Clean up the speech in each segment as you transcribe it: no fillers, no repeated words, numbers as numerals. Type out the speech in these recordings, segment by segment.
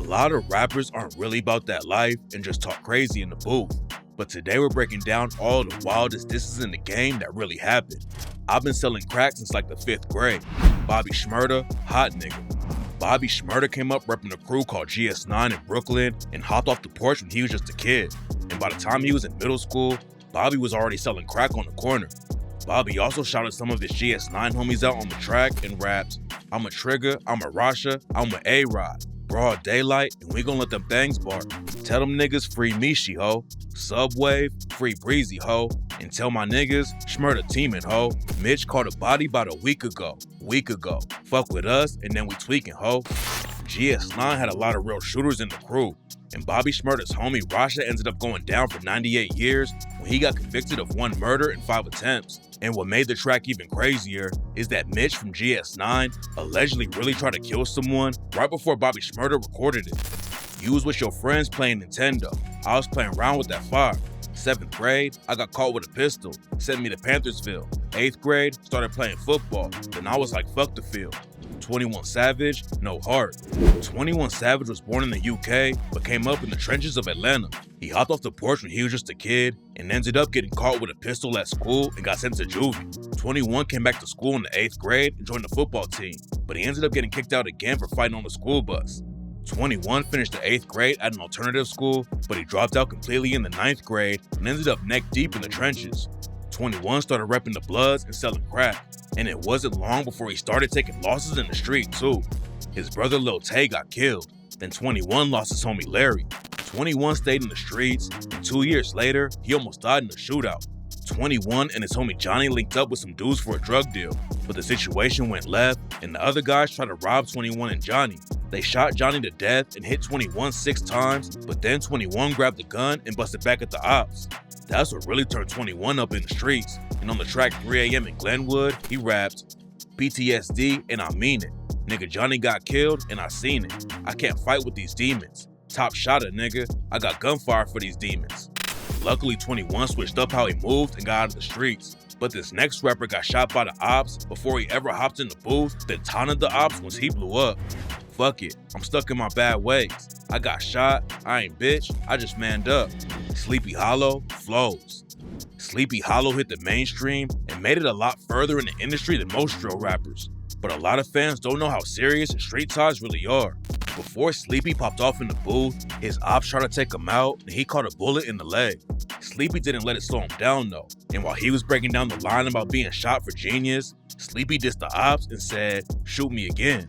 lot of rappers aren't really about that life and just talk crazy in the booth. But today we're breaking down all the wildest disses in the game that really happened. I've been selling crack since like the 5th grade. Bobby Shmurda, hot nigga. Bobby Shmurda came up repping a crew called GS9 in Brooklyn and hopped off the porch when he was just a kid. And by the time he was in middle school, Bobby was already selling crack on the corner. Bobby also shouted some of his GS9 homies out on the track and raps, "I'm a Trigger, I'm a Rasha, I'm a A-Rod. Broad daylight, and we gon' let them things bark. Tell them niggas free Mishi, ho. Subwave, free Breezy, ho. And tell my niggas, Shmurda teamin', ho. Mitch caught a body about a week ago. Fuck with us, and then we tweaking, ho." GS9 had a lot of real shooters in the crew, and Bobby Shmurda's homie Rasha ended up going down for 98 years when he got convicted of 1 murder and 5 attempts. And what made the track even crazier is that Mitch from GS9 allegedly really tried to kill someone right before Bobby Shmurda recorded it. "You was with your friends playing Nintendo. I was playing around with that fire. 7th grade, I got caught with a pistol. Sent me to Panthersville. 8th grade, started playing football. Then I was like, fuck the field." 21 Savage, no heart. 21 Savage was born in the UK, but came up in the trenches of Atlanta. He hopped off the porch when he was just a kid and ended up getting caught with a pistol at school and got sent to juvie. 21 came back to school in the 8th grade and joined the football team, but he ended up getting kicked out again for fighting on the school bus. 21 finished the 8th grade at an alternative school, but he dropped out completely in the 9th grade and ended up neck deep in the trenches. 21 started repping the Bloods and selling crack, and it wasn't long before he started taking losses in the street too. His brother Lil Tjay got killed, then 21 lost his homie Larry. 21 stayed in the streets, and 2 years later, he almost died in a shootout. 21 and his homie Johnny linked up with some dudes for a drug deal, but the situation went left, and the other guys tried to rob 21 and Johnny. They shot Johnny to death and hit 21 6 times, but then 21 grabbed the gun and busted back at the ops. That's what really turned 21 up in the streets, and on the track 3 AM in Glenwood, he rapped, "PTSD and I mean it. Nigga Johnny got killed and I seen it. I can't fight with these demons. Top shotter, nigga. I got gunfire for these demons." Luckily, 21 switched up how he moved and got out of the streets, but this next rapper got shot by the ops before he ever hopped in the booth, then taunted the ops once he blew up. "Fuck it, I'm stuck in my bad ways. I got shot, I ain't bitch, I just manned up." Sleepy Hallow flows. Sleepy Hallow hit the mainstream and made it a lot further in the industry than most drill rappers. But a lot of fans don't know how serious his street ties really are. Before Sleepy popped off in the booth, his ops tried to take him out and he caught a bullet in the leg. Sleepy didn't let it slow him down though, and while he was breaking down the line about being shot for genius, Sleepy dissed the ops and said, "Shoot me again."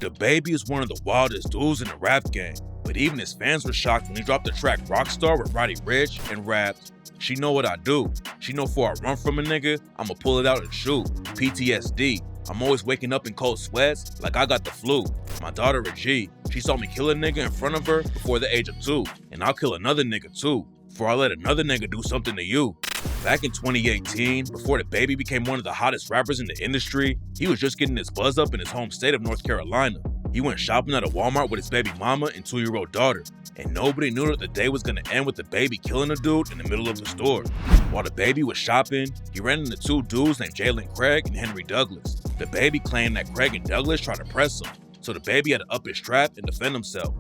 DaBaby is one of the wildest dudes in the rap game, but even his fans were shocked when he dropped the track Rockstar with Roddy Ricch and rapped, "She know what I do. She know before I run from a nigga, I'ma pull it out and shoot. PTSD. I'm always waking up in cold sweats like I got the flu. My daughter a G. She saw me kill a nigga in front of her before the age of 2, and I'll kill another nigga too, before I let another nigga do something to you." Back in 2018, before DaBaby became one of the hottest rappers in the industry, he was just getting his buzz up in his home state of North Carolina. He went shopping at a Walmart with his baby mama and 2-year-old daughter, and nobody knew that the day was gonna end with DaBaby killing a dude in the middle of the store. While DaBaby was shopping, he ran into 2 dudes named Jalen Craig and Henry Douglas. DaBaby claimed that Craig and Douglas tried to press him, so DaBaby had to up his strap and defend himself.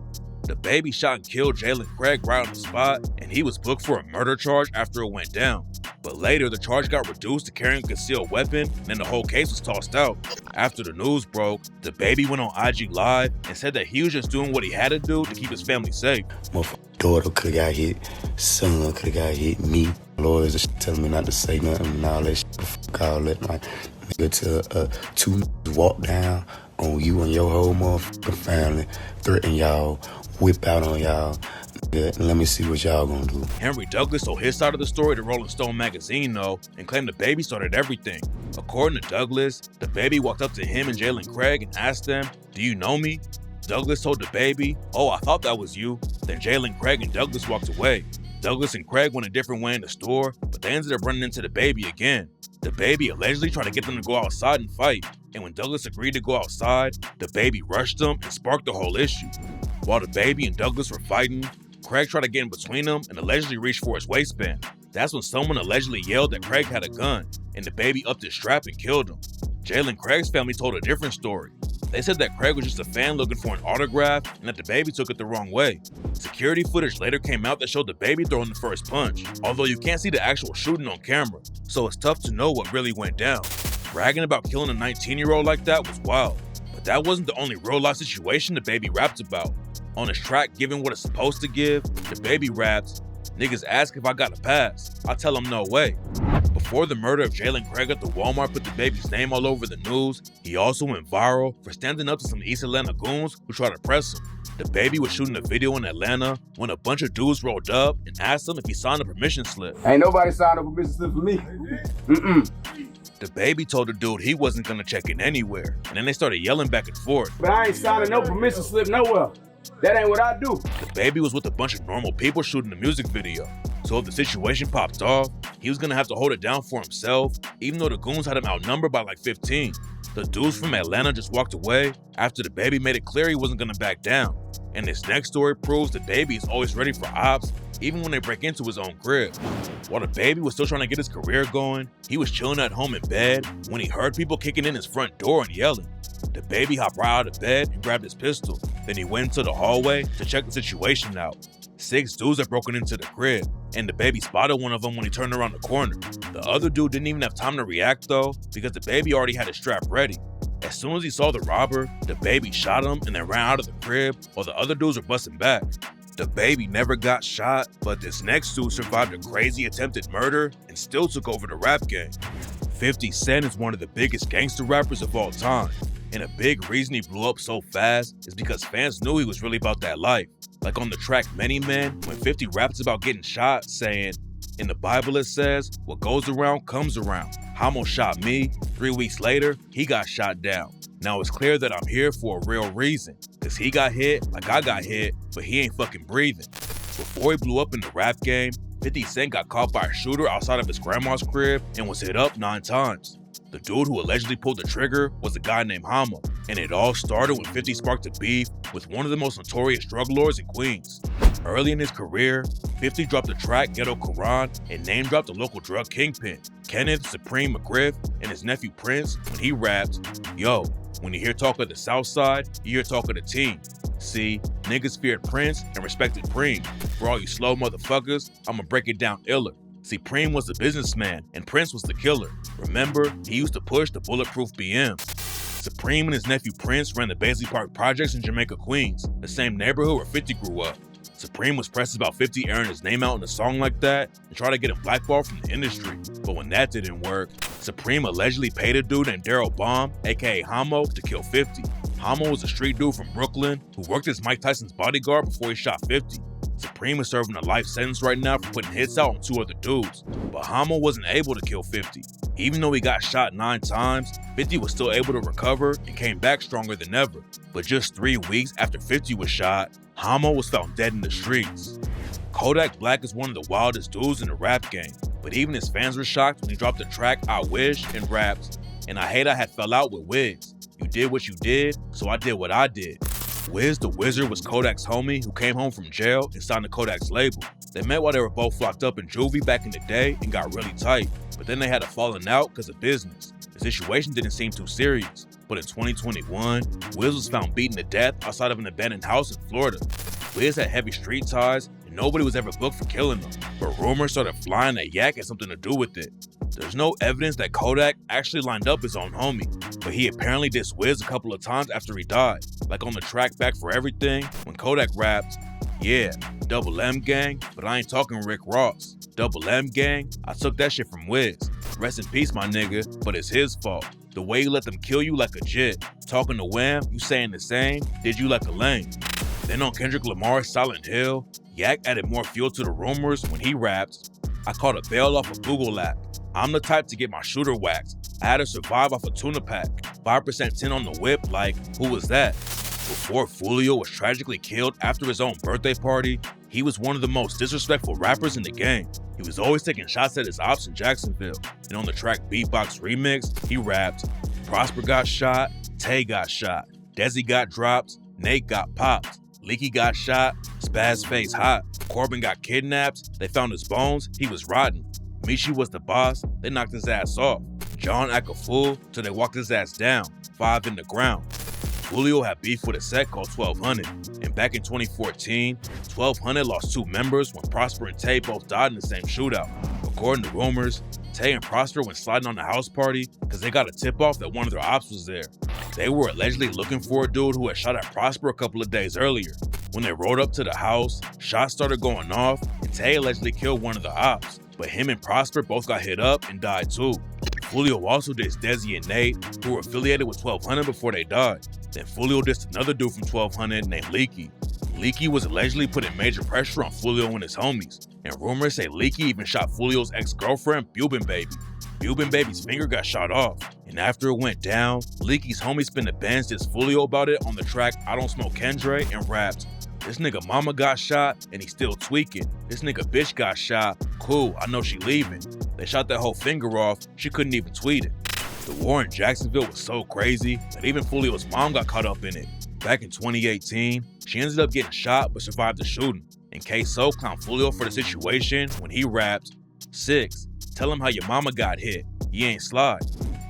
DaBaby shot and killed Jalen Craig right on the spot, and he was booked for a murder charge after it went down. But later, the charge got reduced to carrying a concealed weapon, and then the whole case was tossed out. After the news broke, DaBaby went on IG Live and said that he was just doing what he had to do to keep his family safe. Motherfucker, daughter could've got hit, son could've got hit, me. Lawyers are telling me not to say nothing and all that shit. Fuck all that, like, nigga, till 2 niggas walk down on you and your whole motherfucking family, threaten y'all, whip out on y'all. Nigga, let me see what y'all gonna do. Henry Douglas told his side of the story to Rolling Stone magazine though, and claimed DaBaby started everything. According to Douglas, DaBaby walked up to him and Jalen Craig and asked them, "Do you know me?" Douglas told DaBaby, "Oh, I thought that was you." Then Jalen Craig and Douglas walked away. Douglas and Craig went a different way in the store, but they ended up running into DaBaby again. DaBaby allegedly tried to get them to go outside and fight, and when Douglas agreed to go outside, DaBaby rushed them and sparked the whole issue. While DaBaby and Douglas were fighting, Craig tried to get in between them and allegedly reached for his waistband. That's when someone allegedly yelled that Craig had a gun, and DaBaby upped his strap and killed him. Jalen Craig's family told a different story. They said that Craig was just a fan looking for an autograph and that DaBaby took it the wrong way. Security footage later came out that showed DaBaby throwing the first punch, although you can't see the actual shooting on camera, so it's tough to know what really went down. Bragging about killing a 19-year-old like that was wild, but that wasn't the only real-life situation DaBaby rapped about. On his track Giving What It's Supposed to Give, DaBaby raps, "Niggas ask if I got a pass, I tell them no way." Before the murder of Jalen Craig at the Walmart put DaBaby's name all over the news, he also went viral for standing up to some East Atlanta goons who tried to press him. DaBaby was shooting a video in Atlanta when a bunch of dudes rolled up and asked him if he signed a permission slip. Ain't nobody signed a permission slip for me. DaBaby told the dude he wasn't gonna check in anywhere, and then they started yelling back and forth. But I ain't signing no permission slip nowhere. That ain't what I do. DaBaby was with a bunch of normal people shooting the music video, so if the situation popped off, he was gonna have to hold it down for himself, even though the goons had him outnumbered by like 15. The dudes from Atlanta just walked away after DaBaby made it clear he wasn't gonna back down. And this next story proves DaBaby is always ready for ops, even when they break into his own crib. While DaBaby was still trying to get his career going, he was chilling at home in bed when he heard people kicking in his front door and yelling. DaBaby hopped right out of bed and grabbed his pistol. Then he went into the hallway to check the situation out. 6 dudes had broken into the crib, and DaBaby spotted one of them when he turned around the corner. The other dude didn't even have time to react though, because DaBaby already had his strap ready. As soon as he saw the robber, DaBaby shot him and then ran out of the crib while the other dudes were busting back. DaBaby never got shot, but this next dude survived a crazy attempted murder and still took over the rap game. 50 Cent is one of the biggest gangster rappers of all time, and a big reason he blew up so fast is because fans knew he was really about that life. Like on the track Many Men, when 50 raps about getting shot, saying, "In the Bible it says, what goes around comes around. Hamo shot me, 3 weeks later, he got shot down. Now it's clear that I'm here for a real reason, cause he got hit like I got hit, but he ain't fucking breathing." Before he blew up in the rap game, 50 Cent got caught by a shooter outside of his grandma's crib and was hit up 9 times. The dude who allegedly pulled the trigger was a guy named Hamo, and it all started when 50 sparked a beef with one of the most notorious drug lords in Queens. Early in his career, 50 dropped the track Ghetto Quran and name-dropped the local drug kingpin, Kenneth Supreme McGriff, and his nephew Prince when he rapped, "Yo, when you hear talk of the South Side, you hear talk of the team. See, niggas feared Prince and respected Preem. For all you slow motherfuckers, I'ma break it down iller. See, Preem was the businessman and Prince was the killer. Remember, he used to push the bulletproof BMs. Supreme and his nephew Prince ran the Baisley Park projects in Jamaica, Queens, the same neighborhood where 50 grew up. Supreme was pressed about 50 airing his name out in a song like that and tried to get him blackballed from the industry. But when that didn't work, Supreme allegedly paid a dude named Daryl Baum, aka Hamo, to kill 50. Hamo was a street dude from Brooklyn who worked as Mike Tyson's bodyguard before he shot 50. Supreme is serving a life sentence right now for putting hits out on 2 other dudes, but Hamo wasn't able to kill 50. Even though he got shot 9 times, 50 was still able to recover and came back stronger than ever. But just 3 weeks after 50 was shot, Hamo was found dead in the streets. Kodak Black is one of the wildest dudes in the rap game, but even his fans were shocked when he dropped the track I Wish and raps, "And I hate I had fell out with Wiz. You did what you did, so I did what I did." Wiz the Wizard was Kodak's homie who came home from jail and signed to Kodak's label. They met while they were both locked up in juvie back in the day and got really tight, but then they had a falling out because of business. The situation didn't seem too serious, but in 2021, Wiz was found beaten to death outside of an abandoned house in Florida. Wiz had heavy street ties and nobody was ever booked for killing him, but rumors started flying that Yak had something to do with it. There's no evidence that Kodak actually lined up his own homie, but he apparently dissed Wiz a couple of times after he died, like on the track Back for Everything when Kodak rapped, "Yeah, Double M gang, but I ain't talking Rick Ross. Double M gang, I took that shit from Wiz. Rest in peace, my nigga, but it's his fault. The way you let them kill you like a jit. Talking to Wham, you saying the same, did you like a lame." Then on Kendrick Lamar's Silent Hill, Yak added more fuel to the rumors when he rapped, "I caught a bail off a Google app. I'm the type to get my shooter waxed. I had to survive off a tuna pack. 5% tin on the whip, like, who was that?" Before Foolio was tragically killed after his own birthday party, he was one of the most disrespectful rappers in the game. He was always taking shots at his ops in Jacksonville. And on the track Beatbox Remix, he rapped, "Prosper got shot, Tay got shot, Desi got dropped, Nate got popped, Leaky got shot, Spaz face hot, Corbin got kidnapped, they found his bones, he was rotten. Michi was the boss, they knocked his ass off. John act a fool till they walked his ass down, 5 in the ground." Foolio had beef with a set called 1200, and back in 2014, 1200 lost 2 members when Prosper and Tjay both died in the same shootout. According to rumors, Tjay and Prosper went sliding on the house party because they got a tip-off that one of their ops was there. They were allegedly looking for a dude who had shot at Prosper a couple of days earlier. When they rode up to the house, shots started going off, and Tjay allegedly killed one of the ops, but him and Prosper both got hit up and died too. Foolio also dissed Desi and Nate, who were affiliated with 1200 before they died. Then Foolio dissed another dude from 1200 named Leaky. Leaky was allegedly putting major pressure on Foolio and his homies, and rumors say Leaky even shot Foolio's ex-girlfriend, DaBaby. DaBaby's finger got shot off, and after it went down, Leaky's homie Spin the Benz dissed Foolio about it on the track I Don't Smoke Kendre and rapped, "This nigga mama got shot and he still tweaking. This nigga bitch got shot. Cool, I know she leaving. They shot that whole finger off, she couldn't even tweet it." The war in Jacksonville was so crazy that even Foolio's mom got caught up in it. Back in 2018, she ended up getting shot but survived the shooting. And K-So clowned Foolio for the situation when he rapped, "6, tell him how your mama got hit. You ain't slide."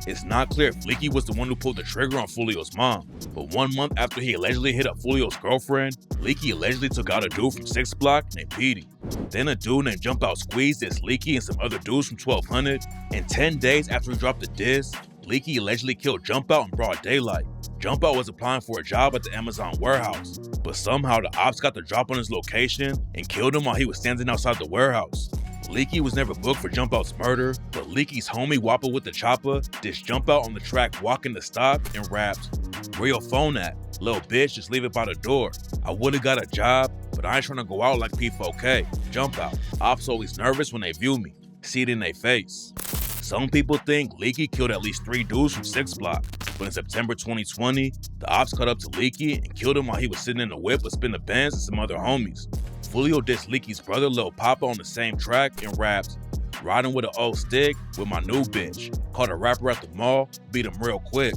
It's not clear if Leaky was the one who pulled the trigger on Foolio's mom, but 1 month after he allegedly hit up Foolio's girlfriend, Leaky allegedly took out a dude from 6 Block named Petey. Then a dude named Jump Out Squeeze dissed Leaky and some other dudes from 1200, and 10 days after he dropped the diss, Leaky allegedly killed Jump Out in broad daylight. Jump Out was applying for a job at the Amazon warehouse, but somehow the ops got the drop on his location and killed him while he was standing outside the warehouse. Leaky was never booked for Jump Out's murder, but Leaky's homie Wappa with the chopper dissed Jump Out on the track Walking the Stop and rapped, "Where your phone at? Little bitch, just leave it by the door. I would've got a job, but I ain't tryna go out like P4K. Jump Out. Ops always nervous when they view me. See it in their face." Some people think Leaky killed at least 3 dudes from 6 Block, but in September 2020, the ops caught up to Leaky and killed him while he was sitting in the whip with Spin the Benz and some other homies. Foolio dissed Leaky's brother Lil Papa on the same track and rapped, "Riding with an old stick with my new bitch. Caught a rapper at the mall, beat him real quick."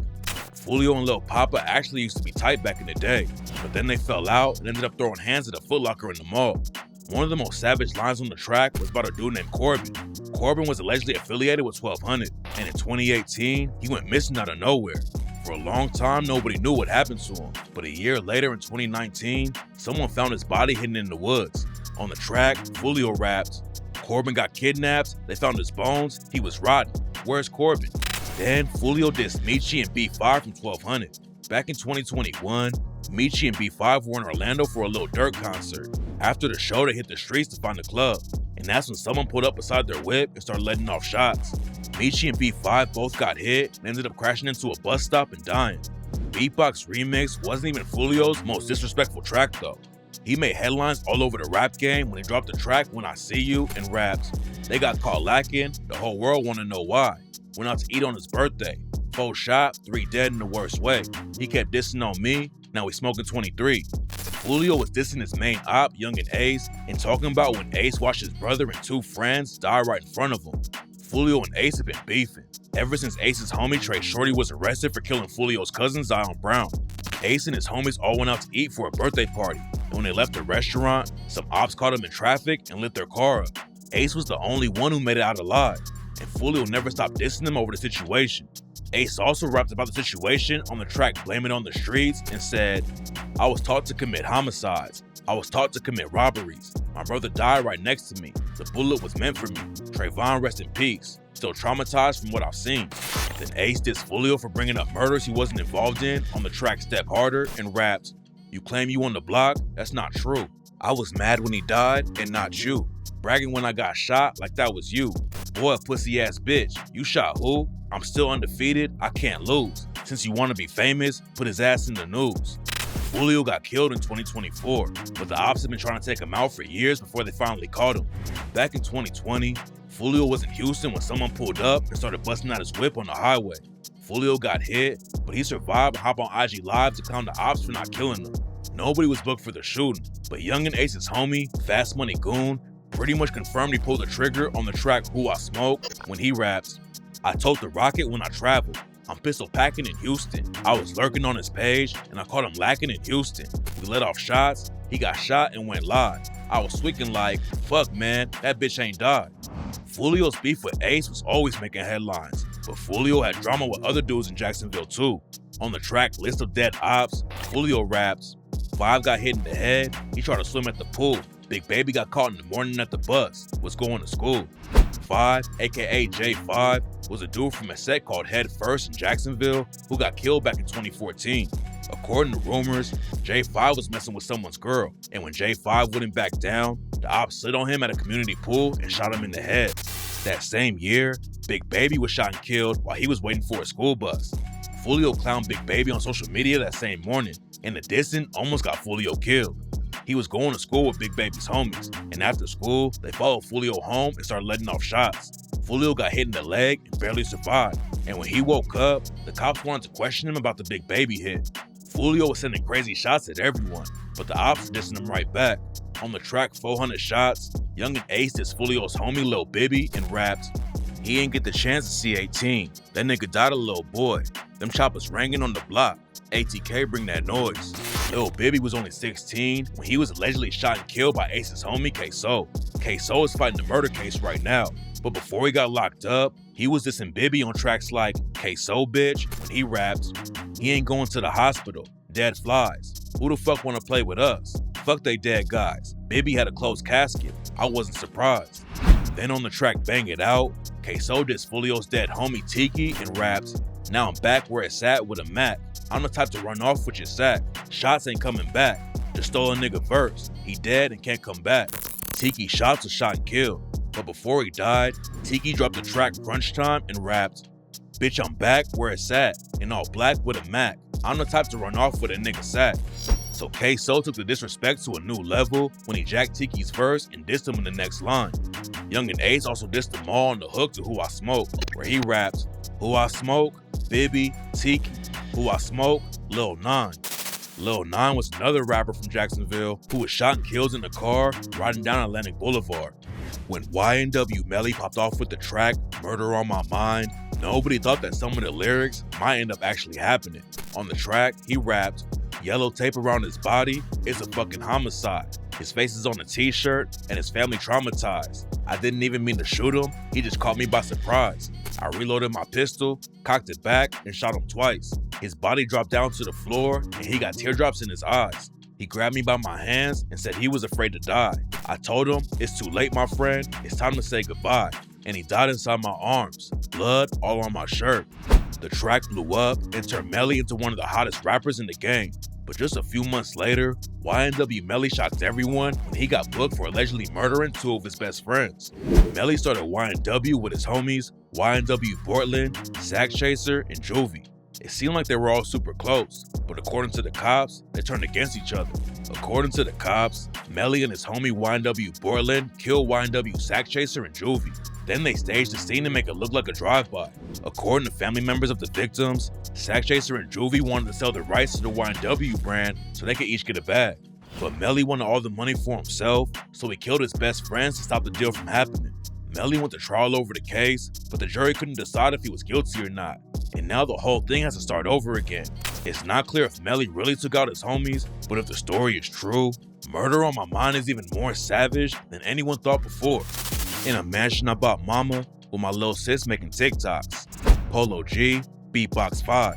Foolio and Lil Papa actually used to be tight back in the day, but then they fell out and ended up throwing hands at a Foot Locker in the mall. One of the most savage lines on the track was about a dude named Corbin. Corbin was allegedly affiliated with 1200, and in 2018, he went missing out of nowhere. For a long time, nobody knew what happened to him, but a year later in 2019, someone found his body hidden in the woods. On the track, Foolio rapped, "Corbin got kidnapped, they found his bones, he was rotten. Where's Corbin?" Then Foolio dissed Michi and B5 from 1200. Back in 2021, Michi and B5 were in Orlando for a Lil Durk concert. After the show, they hit the streets to find the club, and that's when someone pulled up beside their whip and started letting off shots. Michi and B5 both got hit and ended up crashing into a bus stop and dying. Beatbox Remix wasn't even Foolio's most disrespectful track though. He made headlines all over the rap game when he dropped the track When I See You and rapped, "They got caught lacking, the whole world wanna know why. Went out to eat on his birthday. 4 shot, 3 dead in the worst way. He kept dissing on me, now he's smoking 23. Foolio was dissing his main op, Young and Ace, and talking about when Ace watched his brother and 2 friends die right in front of him. Foolio and Ace have been beefing ever since Ace's homie Trey Shorty was arrested for killing Foolio's cousin Zion Brown. Ace and his homies all went out to eat for a birthday party, and when they left the restaurant, some ops caught them in traffic and lit their car up. Ace was the only one who made it out alive, and Foolio never stopped dissing them over the situation. Ace also rapped about the situation on the track Blame It on the Streets and said, "I was taught to commit homicides. I was taught to commit robberies. My brother died right next to me. The bullet was meant for me. Trayvon, rest in peace. Still traumatized from what I've seen." Then Ace dissed Foolio for bringing up murders he wasn't involved in on the track Step Harder and rapped, "You claim you on the block? That's not true. I was mad when he died and not you. Bragging when I got shot like that was you. Boy, a pussy ass bitch. You shot who? I'm still undefeated. I can't lose. Since you want to be famous, put his ass in the news." Foolio got killed in 2024, but the ops have been trying to take him out for years before they finally caught him. Back in 2020, Foolio was in Houston when someone pulled up and started busting out his whip on the highway. Foolio got hit, but he survived and hopped on IG Live to clown the ops for not killing him. Nobody was booked for the shooting, but Young and Ace's homie, Fast Money Goon, pretty much confirmed he pulled the trigger on the track Who I Smoke when he raps, "I told the rocket when I traveled. I'm pistol packing in Houston. I was lurking on his page and I caught him lacking in Houston. We let off shots, he got shot and went live. I was tweaking like, fuck man, that bitch ain't died." Foolio's beef with Ace was always making headlines, But Foolio had drama with other dudes in Jacksonville too. On the track List of Dead Ops, Foolio raps, 5 got hit in the head, he tried to swim at the pool. DaBaby got caught in the morning at the bus, was going to school. 5, aka J5, was a dude from a set called Head First in Jacksonville who got killed back in 2014. According to rumors, J5 was messing with someone's girl, and when J5 wouldn't back down, the ops slid on him at a community pool and shot him in the head. That same year, DaBaby was shot and killed while he was waiting for a school bus. Foolio clowned DaBaby on social media that same morning, and the distant almost got Foolio killed. He was going to school with DaBaby's homies, and after school, they followed Foolio home and started letting off shots. Foolio got hit in the leg and barely survived, and when he woke up, the cops wanted to question him about the DaBaby hit. Foolio was sending crazy shots at everyone, but the ops were dissing him right back. On the track 400 Shots, Young and Ace dissed Foolio's homie Lil Bibby and raps, "He ain't get the chance to see 18. That nigga died a little boy. Them choppers ringing on the block. ATK bring that noise." Lil Bibby was only 16 when he was allegedly shot and killed by Ace's homie K-So. K-So is fighting the murder case right now, but before he got locked up, he was dissing Bibby on tracks like K-So Bitch when he raps, "He ain't going to the hospital. Dead flies. Who the fuck wanna play with us? Fuck they dead guys. Bibby had a closed casket. I wasn't surprised." Then on the track Bang It Out, K-So dissed Foolio's dead homie Tiki and raps, "Now I'm back where it's at with a Mac. I'm the type to run off with your sack. Shots ain't coming back. Just stole a nigga verse. He dead and can't come back." Tiki shots was shot and killed, but before he died, Tiki dropped the track Crunch Time and rapped, "Bitch, I'm back where it's at, in all black with a Mac. I'm the type to run off with a nigga sack." So K-So took the disrespect to a new level when he jacked Tiki's verse and dissed him in the next line. Young and Ace also dissed them all on the hook to Who I Smoke, where he raps, "Who I Smoke, Bibby, Tiki. Who I Smoke, Lil 9. Lil 9 was another rapper from Jacksonville who was shot and killed in a car riding down Atlantic Boulevard. When YNW Melly popped off with the track Murder on My Mind, nobody thought that some of the lyrics might end up actually happening. On the track, he rapped, "Yellow tape around his body, it's a fucking homicide. His face is on a t-shirt and his family traumatized. I didn't even mean to shoot him, he just caught me by surprise. I reloaded my pistol, cocked it back, and shot him twice. His body dropped down to the floor and he got teardrops in his eyes. He grabbed me by my hands and said he was afraid to die. I told him, it's too late, my friend, it's time to say goodbye. And he died inside my arms, blood all on my shirt." The track blew up and turned Melly into one of the hottest rappers in the game. But just a few months later, YNW Melly shocked everyone when he got booked for allegedly murdering 2 of his best friends. Melly started YNW with his homies, YNW Portland, Sack Chaser, and Juvie. It seemed like they were all super close, but according to the cops, they turned against each other. According to the cops, Melly and his homie YNW Portland killed YNW Sack Chaser and Juvie. Then they staged the scene to make it look like a drive-by. According to family members of the victims, Sack Chaser and Juvie wanted to sell the rights to the YNW brand so they could each get a bag. But Melly wanted all the money for himself, so he killed his best friends to stop the deal from happening. Melly went to trial over the case, but the jury couldn't decide if he was guilty or not. And now the whole thing has to start over again. It's not clear if Melly really took out his homies, but if the story is true, Murder on My Mind is even more savage than anyone thought before. In a mansion I bought mama with my little sis making TikToks. Polo G, Beatbox 5.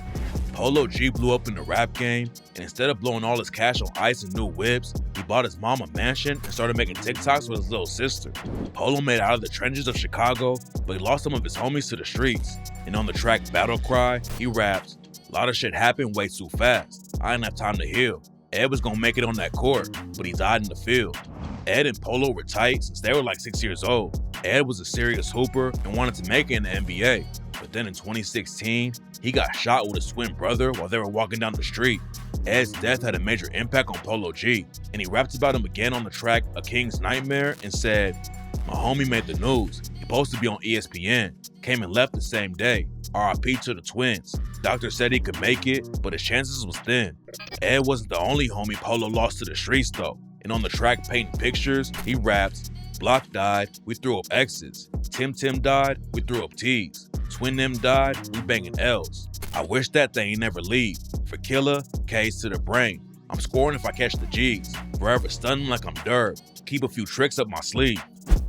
Polo G blew up in the rap game, and instead of blowing all his cash on ice and new whips, he bought his mom a mansion and started making TikToks with his little sister. Polo made it out of the trenches of Chicago, but he lost some of his homies to the streets. And on the track Battle Cry, he raps, "A lot of shit happened way too fast. I didn't have time to heal. Ed was gonna make it on that court, but he died in the field." Ed and Polo were tight since they were like 6 years old. Ed was a serious hooper and wanted to make it in the NBA. But then in 2016, he got shot with his twin brother while they were walking down the street. Ed's death had a major impact on Polo G, and he rapped about him again on the track A King's Nightmare and said, "My homie made the news. He supposed to be on ESPN. Came and left the same day. RIP to the twins. Doctor said he could make it, but his chances was thin." Ed wasn't the only homie Polo lost to the streets though. And on the track Painting Pictures, he raps, "Block died, we threw up X's. Tim died, we threw up T's. Twin them died, we banging L's. I wish that they ain't never leave. For killer, K's to the brain. I'm scoring if I catch the G's. Forever stunning like I'm Durk. Keep a few tricks up my sleeve."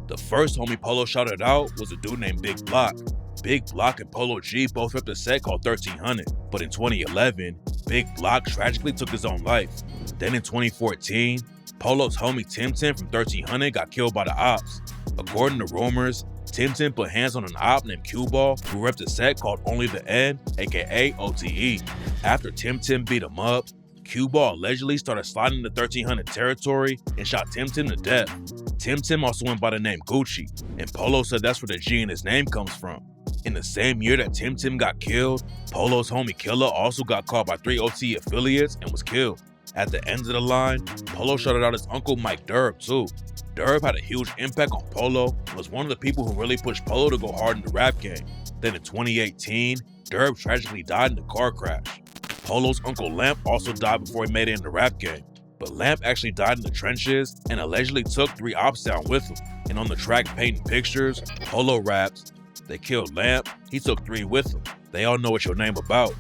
The first homie Polo shouted out was a dude named Big Blac. Big Blac and Polo G both repped a set called 1300, but in 2011, Big Blac tragically took his own life. Then in 2014, Polo's homie Tim from 1300 got killed by the ops. According to rumors, Tim put hands on an op named Q-Ball who repped a set called Only the End, aka OTE. After Tim beat him up, Q-Ball allegedly started sliding into 1300 territory and shot Tim to death. Tim also went by the name Gucci, and Polo said that's where the G in his name comes from. In the same year that Tim got killed, Polo's homie Killa also got caught by 3 OTE affiliates and was killed. At the end of the line, Polo shouted out his uncle Mike Durk too. Durk had a huge impact on Polo and was one of the people who really pushed Polo to go hard in the rap game. Then in 2018, Durk tragically died in a car crash. Polo's uncle Lamp also died before he made it in the rap game. But Lamp actually died in the trenches and allegedly took 3 ops down with him. And on the track Painting Pictures, Polo raps, "They killed Lamp, he took 3 with him. They all know what your name about."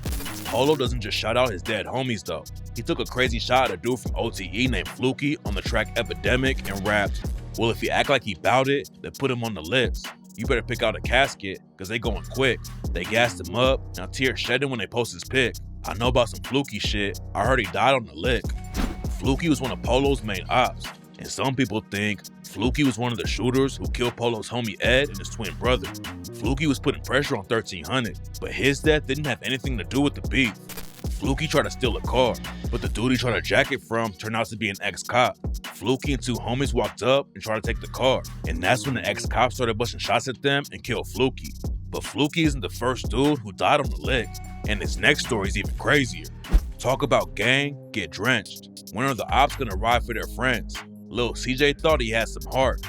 Polo doesn't just shout out his dead homies though. He took a crazy shot at a dude from OTE named Fluky on the track Epidemic and rapped, "Well, if you act like he bout it, then put him on the list. You better pick out a casket, cause they going quick." They gassed him up, now tears shedding when they post his pic. "I know about some Fluky shit, I heard he died on the lick." Fluky was one of Polo's main ops, and some people think Fluky was one of the shooters who killed Polo's homie Ed and his twin brother. Fluky was putting pressure on 1300, but his death didn't have anything to do with the beef. Fluky tried to steal a car, but the dude he tried to jack it from turned out to be an ex-cop. Fluky and 2 homies walked up and tried to take the car, and that's when the ex-cop started busting shots at them and killed Fluky. But Fluky isn't the first dude who died on the lick, and his next story is even crazier. Talk about gang, get drenched. When are the ops gonna ride for their friends? Lil CJ thought he had some heart.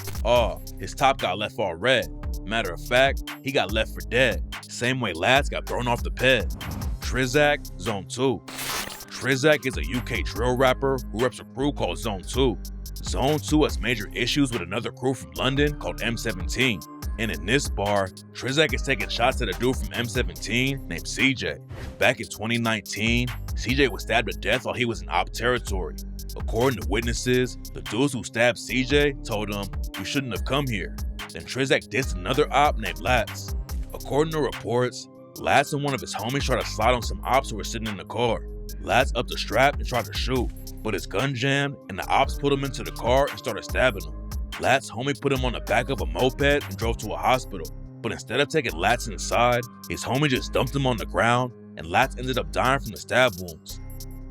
His top got left all red. Matter of fact, he got left for dead. Same way Lads got thrown off the ped. Trizak, Zone 2. Trizak is a UK drill rapper who reps a crew called Zone 2. Zone 2 has major issues with another crew from London called M17. And in this bar, Trizak is taking shots at a dude from M17 named CJ. Back in 2019, CJ was stabbed to death while he was in op territory. According to witnesses, the dudes who stabbed CJ told him, "You shouldn't have come here." Then Trizak dissed another op named Lats. According to reports, Lats and one of his homies tried to slide on some ops who were sitting in the car. Lats upped the strap and tried to shoot, but his gun jammed and the ops put him into the car and started stabbing him. Lats' homie put him on the back of a moped and drove to a hospital, but instead of taking Lats inside, his homie just dumped him on the ground and Lats ended up dying from the stab wounds.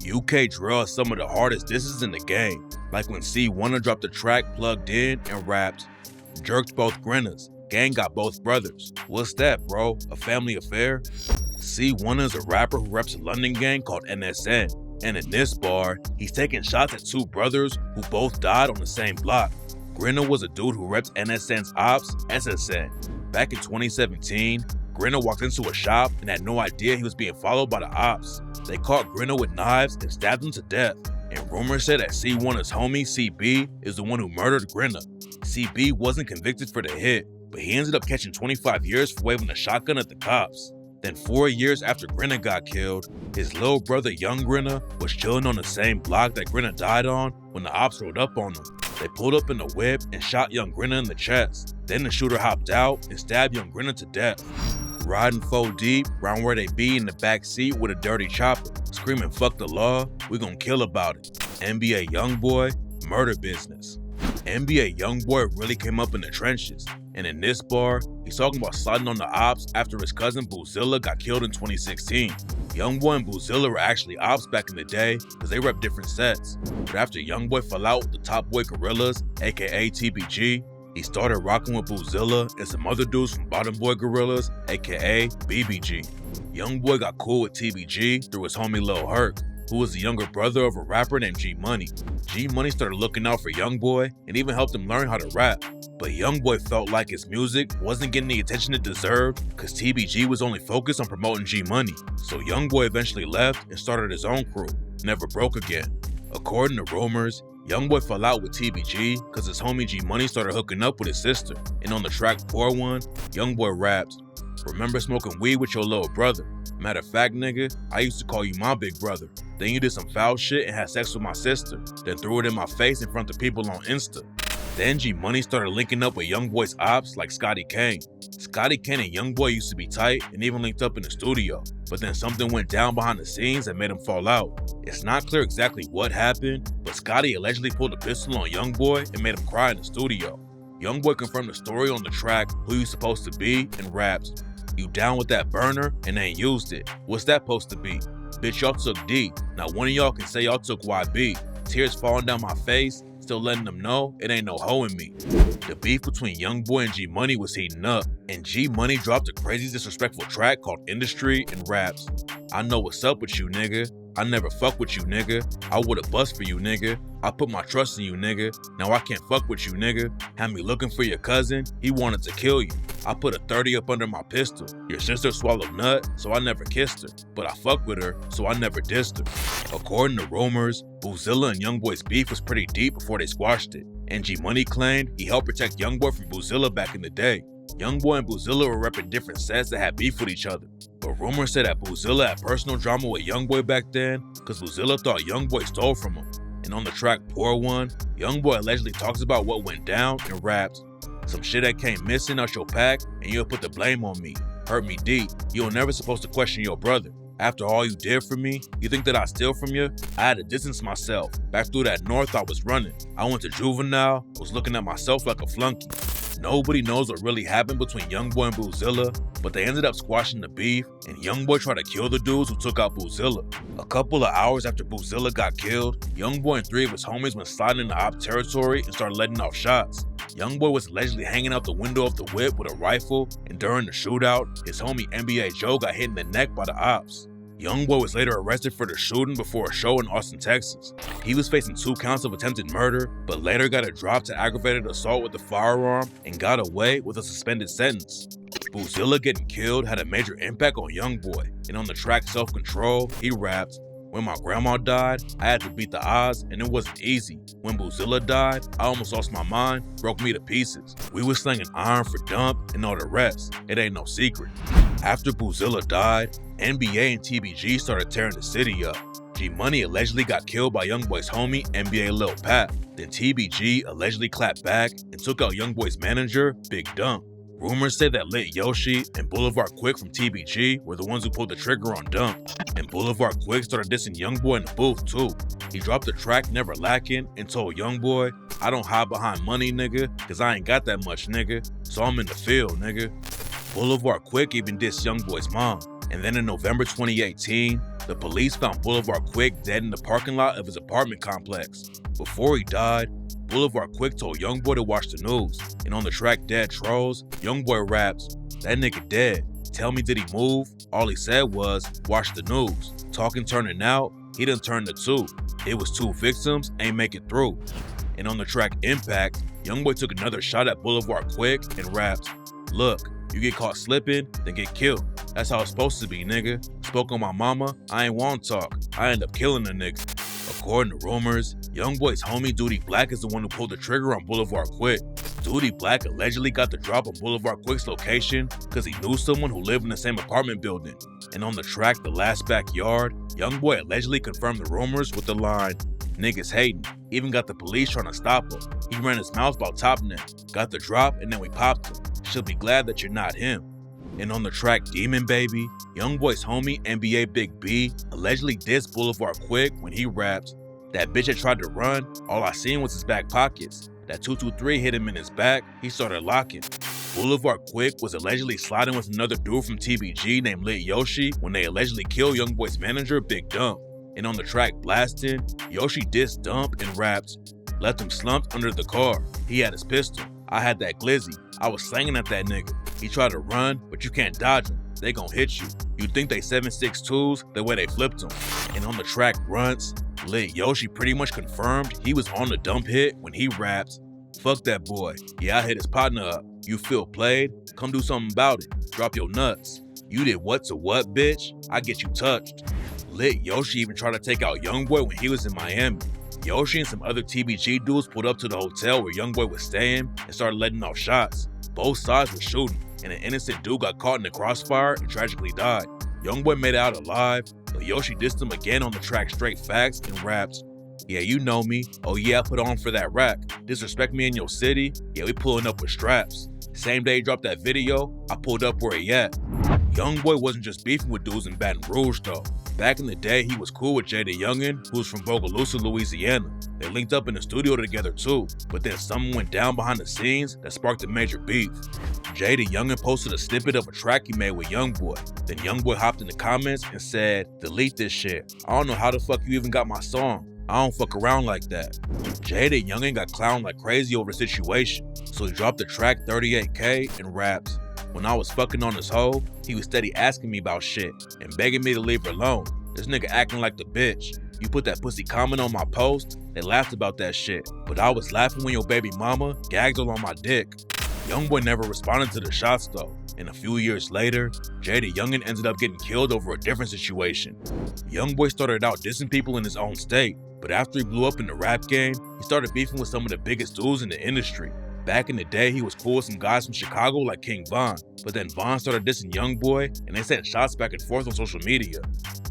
UK drill has some of the hardest disses in the game, like when C1 dropped the track Plugged In and rapped, "Jerked both grinners, gang got both brothers. What's that, bro? A family affair?" C1 is a rapper who reps a London gang called NSN, and in this bar, he's taking shots at 2 brothers who both died on the same block. Grinner was a dude who reps NSN's ops, SSN. Back in 2017, Grinner walked into a shop and had no idea he was being followed by the ops. They caught Grinner with knives and stabbed him to death. And rumors said that C1's homie, CB, is the one who murdered Grinner. CB wasn't convicted for the hit, but he ended up catching 25 years for waving a shotgun at the cops. Then 4 years after Grinner got killed, his little brother Young Grinner was chilling on the same block that Grinner died on when the ops rolled up on him. They pulled up in the whip and shot Young Grinner in the chest. Then the shooter hopped out and stabbed Young Grinner to death. Riding 4 deep, round where they be in the back seat with a dirty chopper, screaming "fuck the law, we gon' kill about it." NBA YoungBoy, murder business. NBA YoungBoy really came up in the trenches, and in this bar, he's talking about sliding on the ops after his cousin Boozilla got killed in 2016. YoungBoy and Boozilla were actually ops back in the day because they rep different sets. But after YoungBoy fell out with the Top Boy Gorillas, aka TBG, he started rocking with Boozilla and some other dudes from Bottom Boy Gorillas, aka BBG. YoungBoy got cool with TBG through his homie Lil Herc, who was the younger brother of a rapper named G Money. G Money started looking out for YoungBoy and even helped him learn how to rap. But YoungBoy felt like his music wasn't getting the attention it deserved because TBG was only focused on promoting G Money. So YoungBoy eventually left and started his own crew, Never Broke Again. According to rumors, YoungBoy fell out with TBG because his homie G Money started hooking up with his sister. And on the track Pour One, YoungBoy raps, "Remember smoking weed with your little brother? Matter of fact, nigga, I used to call you my big brother. Then you did some foul shit and had sex with my sister, then threw it in my face in front of people on Insta." Then G Money started linking up with YoungBoy's ops like Scotty Kane. Scotty Kane and YoungBoy used to be tight and even linked up in the studio, but then something went down behind the scenes that made them fall out. It's not clear exactly what happened, but Scotty allegedly pulled a pistol on YoungBoy and made him cry in the studio. YoungBoy confirmed the story on the track Who You Supposed to Be and raps, "You down with that burner and ain't used it. What's that supposed to be? Bitch, y'all took D. Now one of y'all can say y'all took YB. Tears falling down my face, still letting them know it ain't no hoe in me." The beef between YoungBoy and G Money was heating up, and G Money dropped a crazy disrespectful track called Industry and raps, "I know what's up with you, nigga. I never fuck with you, nigga. I would've bust for you, nigga. I put my trust in you, nigga. Now I can't fuck with you, nigga. Had me looking for your cousin, he wanted to kill you. I put a 30 up under my pistol. Your sister swallowed nut, so I never kissed her. But I fucked with her, so I never dissed her." According to rumors, Boozilla and YoungBoy's beef was pretty deep before they squashed it, and G Money claimed he helped protect YoungBoy from Boozilla back in the day. YoungBoy and Boozilla were repping different sets that had beef with each other. But rumors said that Boozilla had personal drama with YoungBoy back then because Boozilla thought YoungBoy stole from him. And on the track Poor One, YoungBoy allegedly talks about what went down and raps, "Some shit that came missing out your pack and you'll put the blame on me. Hurt me deep. You were never supposed to question your brother. After all you did for me, you think that I steal from you? I had to distance myself. Back through that north I was running. I went to juvenile, was looking at myself like a flunky." Nobody knows what really happened between YoungBoy and Boozilla, but they ended up squashing the beef, and YoungBoy tried to kill the dudes who took out Boozilla. A couple of hours after Boozilla got killed, YoungBoy and 3 of his homies went sliding into op territory and started letting off shots. YoungBoy was allegedly hanging out the window of the whip with a rifle, and during the shootout, his homie NBA Joe got hit in the neck by the ops. YoungBoy was later arrested for the shooting before a show in Austin, Texas. He was facing 2 counts of attempted murder, but later got a drop to aggravated assault with a firearm and got away with a suspended sentence. Boozilla getting killed had a major impact on YoungBoy, and on the track Self-Control, he raps, "When my grandma died, I had to beat the odds, and it wasn't easy. When Boozilla died, I almost lost my mind, broke me to pieces. We was slinging iron for dump and all the rest. It ain't no secret." After Boozilla died, NBA and TBG started tearing the city up. G Money allegedly got killed by YoungBoy's homie, NBA Lil Pat. Then TBG allegedly clapped back and took out YoungBoy's manager, Big Dump. Rumors say that Lit Yoshi and Boulevard Quick from TBG were the ones who pulled the trigger on Dump. And Boulevard Quick started dissing YoungBoy in the booth too. He dropped the track Never Lacking and told YoungBoy, "I don't hide behind money, nigga, cause I ain't got that much, nigga. So I'm in the field, nigga." Boulevard Quick even dissed YoungBoy's mom. And then in November 2018, the police found Boulevard Quick dead in the parking lot of his apartment complex. Before he died, Boulevard Quick told YoungBoy to watch the news. And on the track Dead Trolls, YoungBoy raps, "That nigga dead. Tell me, did he move? All he said was, watch the news. Talking turning out, he done turned to 2. It was 2 victims, ain't make it through." And on the track Impact, YoungBoy took another shot at Boulevard Quick and raps, "Look, you get caught slipping, then get killed. That's how it's supposed to be, nigga. Spoke on my mama, I ain't want talk. I end up killing a nigga." According to rumors, YoungBoy's homie Duty Black is the one who pulled the trigger on Boulevard Quick. Duty Black allegedly got the drop on Boulevard Quick's location because he knew someone who lived in the same apartment building. And on the track The Last Backyard, YoungBoy allegedly confirmed the rumors with the line, "Niggas hating." Even got the police trying to stop him. He ran his mouth about topping him. Got the drop and then we popped him. She'll be glad that you're not him. And on the track Demon Baby, YoungBoy's homie NBA Big B allegedly dissed Boulevard Quick when he raps, "That bitch that tried to run, all I seen was his back pockets. That 223 hit him in his back, he started locking." Boulevard Quick was allegedly sliding with another dude from TBG named Lit Yoshi when they allegedly killed YoungBoy's manager Big Dump. And on the track Blastin', Yoshi dissed Dump and raps, "Left him slumped under the car. He had his pistol. I had that Glizzy. I was slanging at that nigga. He tried to run, but you can't dodge him. They gon' hit you. You think they 7.62s the way they flipped him." And on the track Runts, Lit Yoshi pretty much confirmed he was on the Dump hit when he raps, "Fuck that boy. Yeah, I hit his partner up. You feel played? Come do something about it. Drop your nuts. You did what to what, bitch? I get you touched." Lit Yoshi even tried to take out YoungBoy when he was in Miami. Yoshi and some other TBG dudes pulled up to the hotel where YoungBoy was staying and started letting off shots. Both sides were shooting, and an innocent dude got caught in the crossfire and tragically died. YoungBoy made it out alive, but Yoshi dissed him again on the track Straight Facts and raps, Yeah, you know me. Oh yeah, I put on for that rack. Disrespect me in your city? Yeah, we pulling up with straps. Same day he dropped that video, I pulled up where he at. YoungBoy wasn't just beefing with dudes in Baton Rouge though. Back in the day, he was cool with Jay the Youngin, who was from Bogalusa, Louisiana. They linked up in the studio together too, but then something went down behind the scenes that sparked a major beef. Jay the Youngin posted a snippet of a track he made with YoungBoy. Then YoungBoy hopped in the comments and said, "Delete this shit. I don't know how the fuck you even got my song. I don't fuck around like that." Jay the Youngin got clowned like crazy over the situation, so he dropped the track 38K and raps. "When I was fucking on this hoe, he was steady asking me about shit and begging me to leave her alone. This nigga acting like the bitch. You put that pussy comment on my post, they laughed about that shit, but I was laughing when your baby mama gagged all on my dick." YoungBoy never responded to the shots though, and a few years later, Jay the Youngin ended up getting killed over a different situation. YoungBoy started out dissing people in his own state, but after he blew up in the rap game, he started beefing with some of the biggest dudes in the industry. Back in the day, he was cool with some guys from Chicago like King Von, but then Von started dissing YoungBoy, and they sent shots back and forth on social media.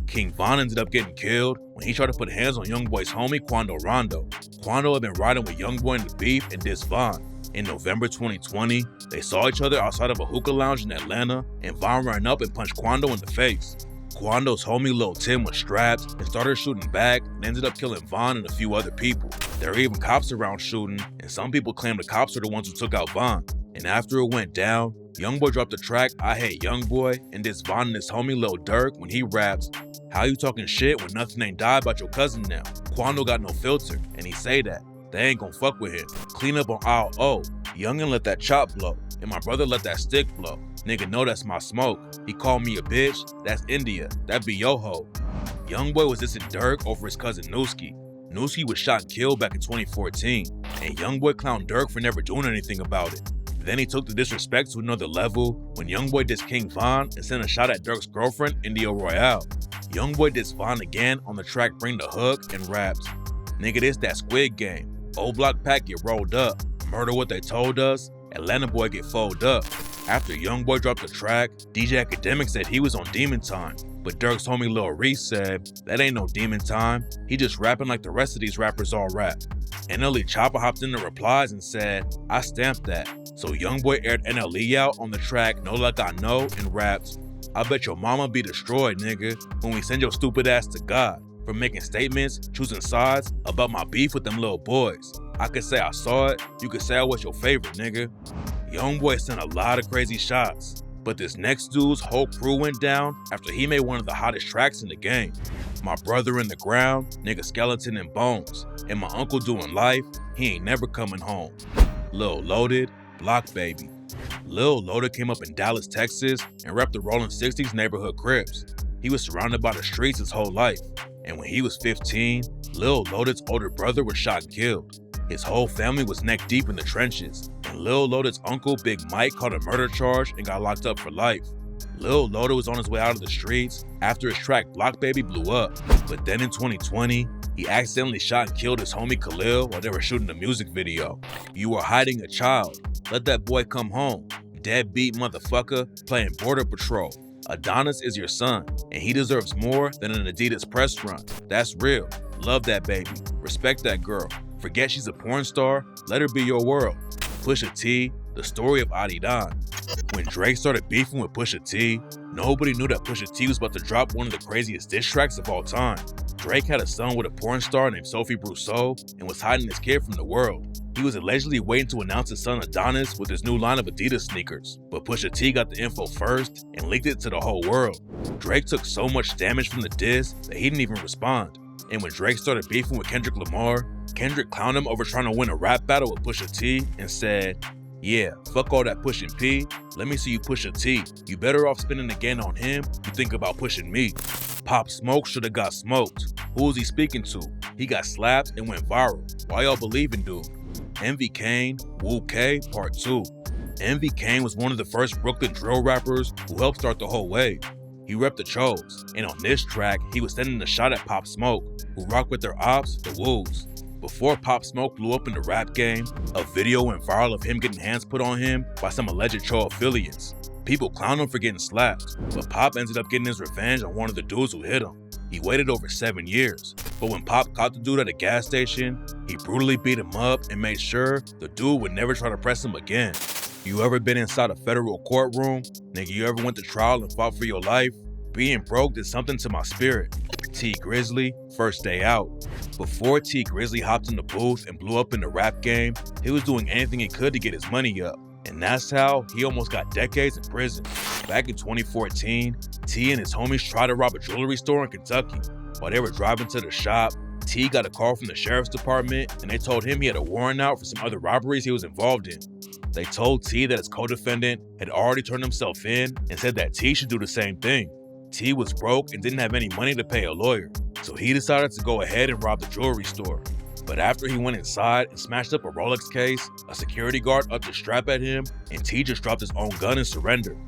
King Von ended up getting killed when he tried to put hands on YoungBoy's homie Quando Rondo. Quando had been riding with YoungBoy in the beef and dissed Von. In November 2020, they saw each other outside of a hookah lounge in Atlanta, and Von ran up and punched Quando in the face. Quando's homie Lil Tim was strapped and started shooting back and ended up killing Von and a few other people. There were even cops around shooting, and some people claim the cops are the ones who took out Von. And after it went down, YoungBoy dropped the track I Hate YoungBoy and dissed Von and his homie Lil Durk when he raps, "How you talking shit when nothing ain't died about your cousin now? Quando got no filter, and he say that. They ain't gon' fuck with him. Clean up on aisle O. Youngin let that chop blow, and my brother let that stick blow. Nigga know that's my smoke. He called me a bitch, that's India, that be yo ho." YoungBoy was dissing Durk over his cousin Nooski. Nooski was shot and killed back in 2014, and YoungBoy clowned Durk for never doing anything about it. Then he took the disrespect to another level when YoungBoy dissed King Von and sent a shot at Durk's girlfriend, India Royale. YoungBoy dissed Von again on the track Bring the Hook and raps, "Nigga, this that Squid Game. Old block pack get rolled up. Murder what they told us. Atlanta boy get folded up." After YoungBoy dropped the track, DJ Academic said he was on Demon Time, but Durk's homie Lil Reese said, "That ain't no Demon Time. He just rapping like the rest of these rappers all rap." NLE Chopper hopped in the replies and said, "I stamped that." So YoungBoy aired NLE out on the track Know Like I Know and raps, "I bet your mama be destroyed, nigga, when we send your stupid ass to God for making statements, choosing sides about my beef with them little boys. I could say I saw it, you could say I was your favorite, nigga." YoungBoy sent a lot of crazy shots, but this next dude's whole crew went down after he made one of the hottest tracks in the game. "My brother in the ground, nigga skeleton and bones, and my uncle doing life, he ain't never coming home." Lil Loaded, Block Baby. Lil Loaded came up in Dallas, Texas, and repped the Rolling 60s neighborhood Crips. He was surrounded by the streets his whole life, and when he was 15, Lil Loaded's older brother was shot and killed. His whole family was neck deep in the trenches, and Lil Loaded's uncle, Big Mike, caught a murder charge and got locked up for life. Lil Loaded was on his way out of the streets after his track Block Baby blew up, but then in 2020, he accidentally shot and killed his homie Khalil while they were shooting a music video. "You were hiding a child. Let that boy come home. Deadbeat motherfucker playing Border Patrol. Adonis is your son, and he deserves more than an Adidas press run. That's real. Love that baby. Respect that girl. Forget she's a porn star. Let her be your world." Pusha T, the story of Adidas. When Drake started beefing with Pusha T, nobody knew that Pusha T was about to drop one of the craziest diss tracks of all time. Drake had a son with a porn star named Sophie Brousseau and was hiding his kid from the world. He was allegedly waiting to announce his son Adonis with his new line of Adidas sneakers, but Pusha T got the info first and leaked it to the whole world. Drake took so much damage from the diss that he didn't even respond. And when Drake started beefing with Kendrick Lamar, Kendrick clowned him over trying to win a rap battle with Pusha T and said, "Yeah, fuck all that pushing P. Let me see you Pusha T. You better off spinning again on him. You think about pushing me." Pop Smoke shoulda got smoked. Who was he speaking to? He got slapped and went viral. Why y'all believe in dude? Envy Kane, Wu K, Part 2. Envy Kane was one of the first Brooklyn drill rappers who helped start the whole wave. He repped the Chos, and on this track, he was sending a shot at Pop Smoke, who rocked with their ops, the Wolves. Before Pop Smoke blew up in the rap game, a video went viral of him getting hands put on him by some alleged Cho affiliates. People clowned him for getting slapped, but Pop ended up getting his revenge on one of the dudes who hit him. He waited over 7 years, but when Pop caught the dude at a gas station, he brutally beat him up and made sure the dude would never try to press him again. You ever been inside a federal courtroom? Nigga, you ever went to trial and fought for your life? Being broke did something to my spirit. T Grizzley, first day out. Before T Grizzley hopped in the booth and blew up in the rap game, he was doing anything he could to get his money up. And that's how he almost got decades in prison. Back in 2014, T and his homies tried to rob a jewelry store in Kentucky. While they were driving to the shop, T got a call from the sheriff's department and they told him he had a warrant out for some other robberies he was involved in. They told T that his co-defendant had already turned himself in and said that T should do the same thing. T was broke and didn't have any money to pay a lawyer, so he decided to go ahead and rob the jewelry store. But after he went inside and smashed up a Rolex case, a security guard upped the strap at him and T just dropped his own gun and surrendered.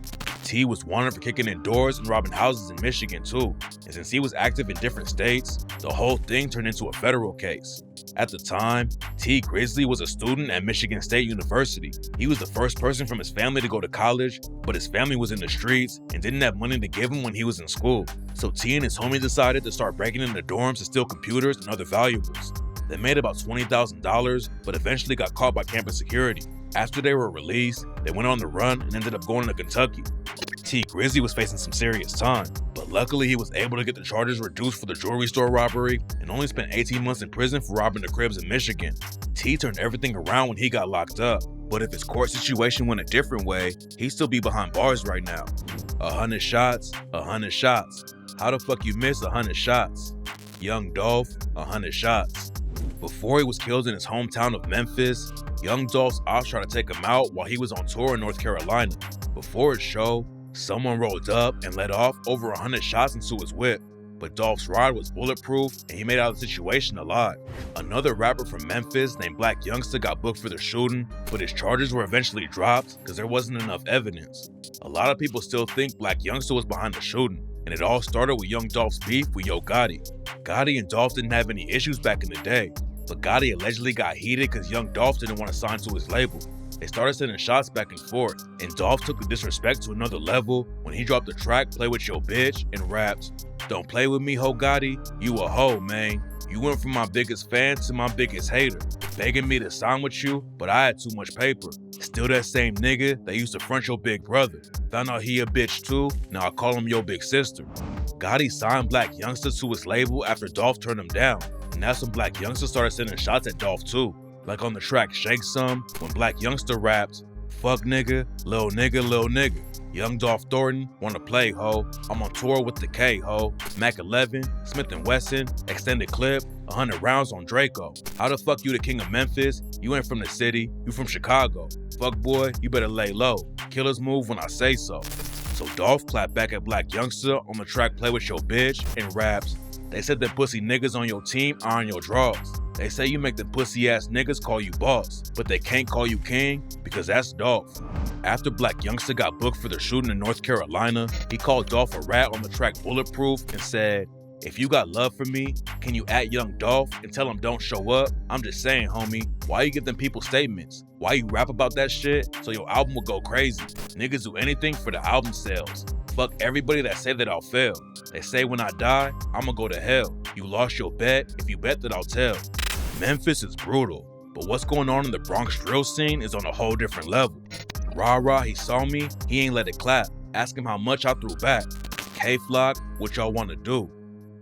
T was wanted for kicking in doors and robbing houses in Michigan too, and since he was active in different states, the whole thing turned into a federal case. At the time, T Grizzley was a student at Michigan State University. He was the first person from his family to go to college, but his family was in the streets and didn't have money to give him when he was in school. So T and his homies decided to start breaking into dorms to steal computers and other valuables. They made about $20,000, but eventually got caught by campus security. After they were released, they went on the run and ended up going to Kentucky. T Grizzley was facing some serious time, but luckily he was able to get the charges reduced for the jewelry store robbery and only spent 18 months in prison for robbing the cribs in Michigan. T turned everything around when he got locked up, but if his court situation went a different way, he'd still be behind bars right now. 100 shots, 100 shots. How the fuck you miss 100 shots? Young Dolph, 100 shots. Before he was killed in his hometown of Memphis, Young Dolph's ops tried to take him out while he was on tour in North Carolina. Before his show, someone rolled up and let off over 100 shots into his whip, but Dolph's ride was bulletproof and he made out of the situation alive. Another rapper from Memphis named Blac Youngsta got booked for the shooting, but his charges were eventually dropped because there wasn't enough evidence. A lot of people still think Blac Youngsta was behind the shooting, and it all started with Young Dolph's beef with Yo Gotti. Gotti and Dolph didn't have any issues back in the day, but Gotti allegedly got heated because Young Dolph didn't want to sign to his label. They started sending shots back and forth, and Dolph took the disrespect to another level when he dropped the track Play With Your Bitch and raps, "Don't play with me, ho Gotti, you a hoe, man. You went from my biggest fan to my biggest hater, begging me to sign with you, but I had too much paper. Still that same nigga that used to front your big brother. Found out he a bitch too, now I call him your big sister." Gotti signed Blac Youngsta to his label after Dolph turned him down, and that's when Blac Youngsta started sending shots at Dolph too. Like on the track Shake Some, when Blac Youngsta rapped, "Fuck nigga, lil nigga, Young Dolph Thornton, wanna play ho, I'm on tour with the K ho, Mac 11, Smith & Wesson, extended clip, 100 rounds on Draco. How the fuck you the king of Memphis? You ain't from the city, you from Chicago. Fuck boy, you better lay low, killers move when I say so." So Dolph clapped back at Blac Youngsta on the track Play With Your Bitch and raps, "They said that pussy niggas on your team are on your draws. They say you make the pussy ass niggas call you boss, but they can't call you king because that's Dolph." After Blac Youngsta got booked for the shooting in North Carolina, he called Dolph a rat on the track Bulletproof and said, "If you got love for me, can you at Young Dolph and tell him don't show up? I'm just saying, homie, why you give them people statements? Why you rap about that shit so your album will go crazy? Niggas do anything for the album sales. Fuck everybody that say that I'll fail. They say when I die, I'ma go to hell. You lost your bet if you bet that I'll tell." Memphis is brutal, but what's going on in the Bronx drill scene is on a whole different level. Rah, he saw me, he ain't let it clap. Ask him how much I threw back. K-Flock, what y'all wanna do?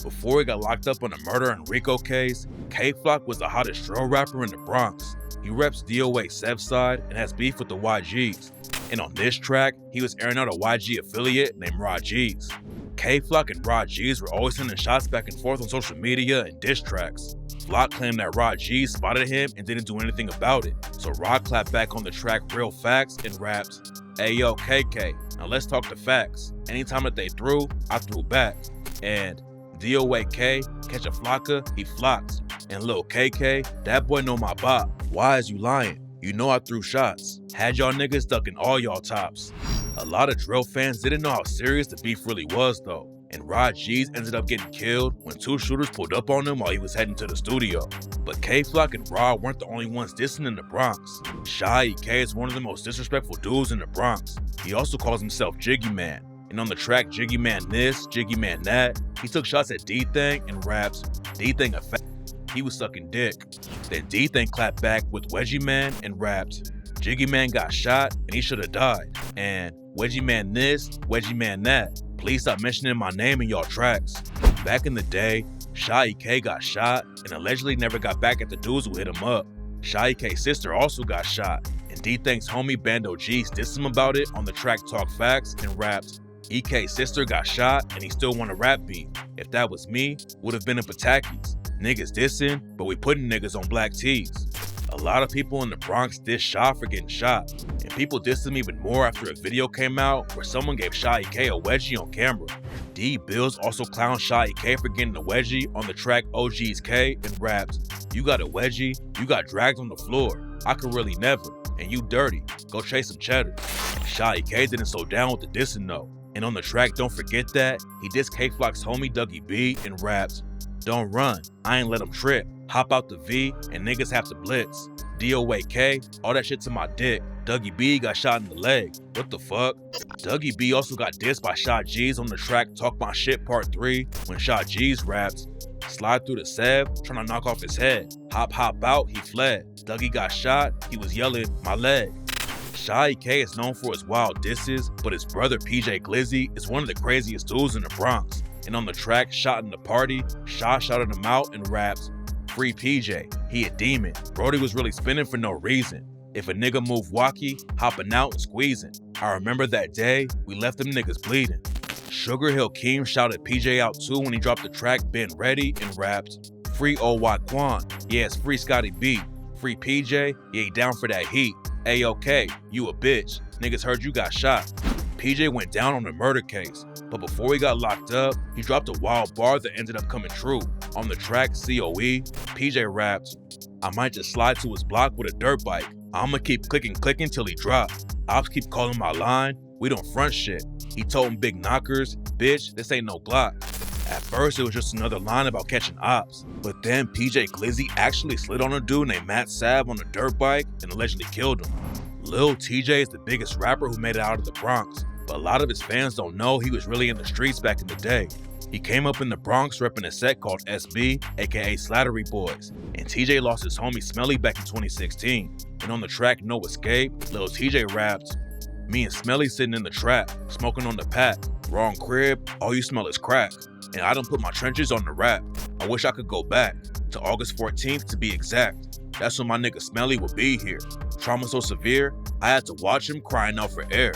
Before he got locked up on a murder and Rico case, K-Flock was the hottest drill rapper in the Bronx. He reps DOA Sevside and has beef with the YGs. And on this track, he was airing out a YG affiliate named Rah G's. K-Flock and Rah G's were always sending shots back and forth on social media and diss tracks. Flock claimed that Rah G spotted him and didn't do anything about it, so Rah clapped back on the track Real Facts and raps, "Ayo KK, now let's talk the facts. Anytime that they threw, I threw back. And DOA K, catch a flocker, he flocks. And Lil KK, that boy know my bop. Why is you lying? You know I threw shots. Had y'all niggas ducking all y'all tops." A lot of drill fans didn't know how serious the beef really was though, and Rah G's ended up getting killed when two shooters pulled up on him while he was heading to the studio. But K-Flock and Rah weren't the only ones dissing in the Bronx. Shy E.K. is one of the most disrespectful dudes in the Bronx. He also calls himself Jiggy Man, and And on the track Jiggy Man this, Jiggy Man that, he took shots at Dthang and raps, Dthang a fat, he was sucking dick. Then Dthang clapped back with Wedgie Man and raps, Jiggy Man got shot and he should've died. And Wedgie Man this, Wedgie Man that, please stop mentioning my name in y'all tracks. Back in the day, Shy K got shot and allegedly never got back at the dudes who hit him up. Shy K's sister also got shot, and Dthang's homie Bando G dissed him about it on the track Talk Facts and raps, EK's sister got shot and he still want a rap beat. If that was me, would've been in Pataki's. Niggas dissing, but we putting niggas on black tees. A lot of people in the Bronx diss Shy for getting shot, and people dissed him even more after a video came out where someone gave Shy K a wedgie on camera. D Bills also clowned Shy K for getting a wedgie on the track OG's K and raps, you got a wedgie, you got dragged on the floor, I could really never, and you dirty, go chase some cheddar. Shy K didn't slow down with the dissing though, and on the track Don't Forget That, he dissed K-Flock's homie DaBaby and raps, don't run, I ain't let him trip, hop out the V and niggas have to blitz. DOAK, all that shit to my dick. DaBaby got shot in the leg. What the fuck? DaBaby also got dissed by Shot G's on the track Talk My Shit Part 3 when Shot G's raps, slide through the Sev, trying to knock off his head. Hop out, he fled. Dougie got shot, he was yelling, my leg. Shy K is known for his wild disses, but his brother PJ Glizzy is one of the craziest dudes in the Bronx. And on the track Shot in the Party, Shy shouted him out and raps, free PJ, he a demon. Brody was really spinning for no reason. If a nigga move walkie, hopping out and squeezing. I remember that day, we left them niggas bleeding. Sugar Hill Keem shouted PJ out too when he dropped the track Been Ready and rapped, free OY Quan, yeah it's free Scotty B. Free PJ, yeah he down for that heat. A-OK, you a bitch, niggas heard you got shot. PJ went down on a murder case, but before he got locked up, he dropped a wild bar that ended up coming true. On the track COE, PJ rapped, I might just slide to his block with a dirt bike. I'ma keep clicking till he drop. Ops keep calling my line, we don't front shit. He told him big knockers, bitch, this ain't no Glock. At first, it was just another line about catching ops, but then PJ Glizzy actually slid on a dude named Matt Sav on a dirt bike and allegedly killed him. Lil Tjay is the biggest rapper who made it out of the Bronx, but a lot of his fans don't know he was really in the streets back in the day. He came up in the Bronx repping a set called SB, aka Slattery Boys, and TJ lost his homie Smelly back in 2016. And on the track No Escape, Lil Tjay rapped, me and Smelly sitting in the trap, smoking on the pack, wrong crib, all you smell is crack. And I done put my trenches on the rap. I wish I could go back to August 14th to be exact. That's when my nigga Smelly would be here. Trauma so severe, I had to watch him crying out for air.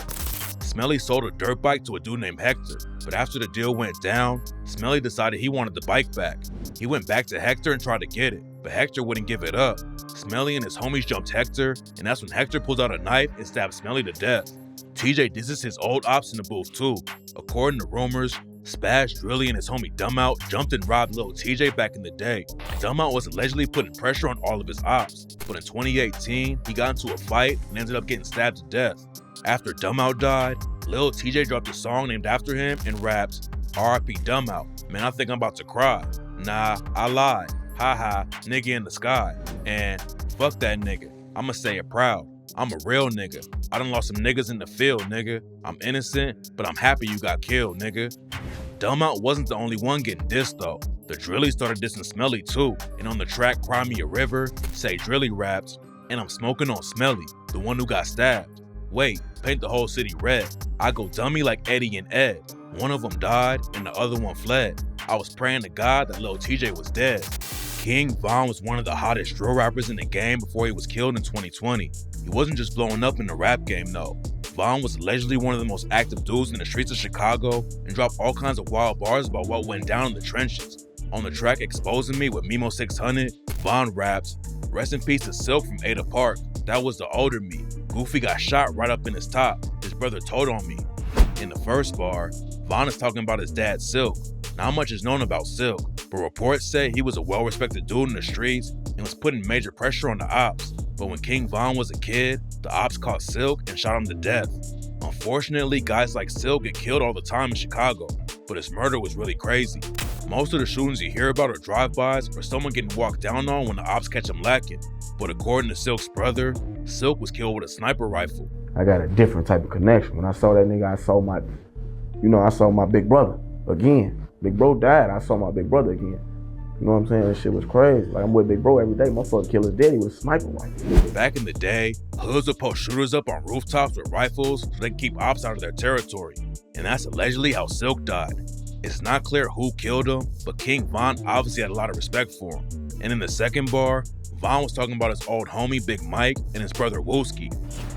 Smelly sold a dirt bike to a dude named Hector, but after the deal went down, Smelly decided he wanted the bike back. He went back to Hector and tried to get it, but Hector wouldn't give it up. Smelly and his homies jumped Hector, and that's when Hector pulled out a knife and stabbed Smelly to death. TJ disses his old ops in the booth too. According to rumors, Spaz, Drilly, and his homie Dumbout jumped and robbed Lil Tjay back in the day. Dumbout was allegedly putting pressure on all of his ops, but in 2018, he got into a fight and ended up getting stabbed to death. After Dumbout died, Lil Tjay dropped a song named after him and raps, R.I.P. Dumbout, man I think I'm about to cry. Nah, I lied, haha, nigga in the sky. And fuck that nigga, I'ma say it proud. I'm a real nigga. I done lost some niggas in the field, nigga. I'm innocent, but I'm happy you got killed, nigga. Dumbout wasn't the only one getting dissed though. The Drilly started dissing Smelly too, and on the track Cry Me a River, Say Drilly raps, and I'm smoking on Smelly, the one who got stabbed. Wait, paint the whole city red. I go dummy like Eddie and Ed. One of them died and the other one fled. I was praying to God that Lil Tjay was dead. King Von was one of the hottest drill rappers in the game before he was killed in 2020. He wasn't just blowing up in the rap game though. Von was allegedly one of the most active dudes in the streets of Chicago and dropped all kinds of wild bars about what went down in the trenches. On the track Exposing Me with Mimo 600, Von raps, rest in peace to Silk from Ada Park. That was the older me. Goofy got shot right up in his top. His brother told on me. In the first bar, Von is talking about his dad Silk. Not much is known about Silk, but reports say he was a well-respected dude in the streets and was putting major pressure on the ops. But when King Von was a kid, the ops caught Silk and shot him to death. Unfortunately, guys like Silk get killed all the time in Chicago, but his murder was really crazy. Most of the shootings you hear about are drive-bys or someone getting walked down on when the ops catch him lacking. But according to Silk's brother, Silk was killed with a sniper rifle. I got a different type of connection. When I saw that nigga, I saw You know, I saw my big brother again. Big bro died, I saw my big brother again. You know what I'm saying? That shit was crazy. Like, I'm with big bro every day. Motherfucker kill his daddy with a sniper rifle. Back in the day, hoods would post shooters up on rooftops with rifles so they can keep ops out of their territory. And that's allegedly how Silk died. It's not clear who killed him, but King Von obviously had a lot of respect for him. And in the second bar, Von was talking about his old homie Big Mike and his brother Wooski.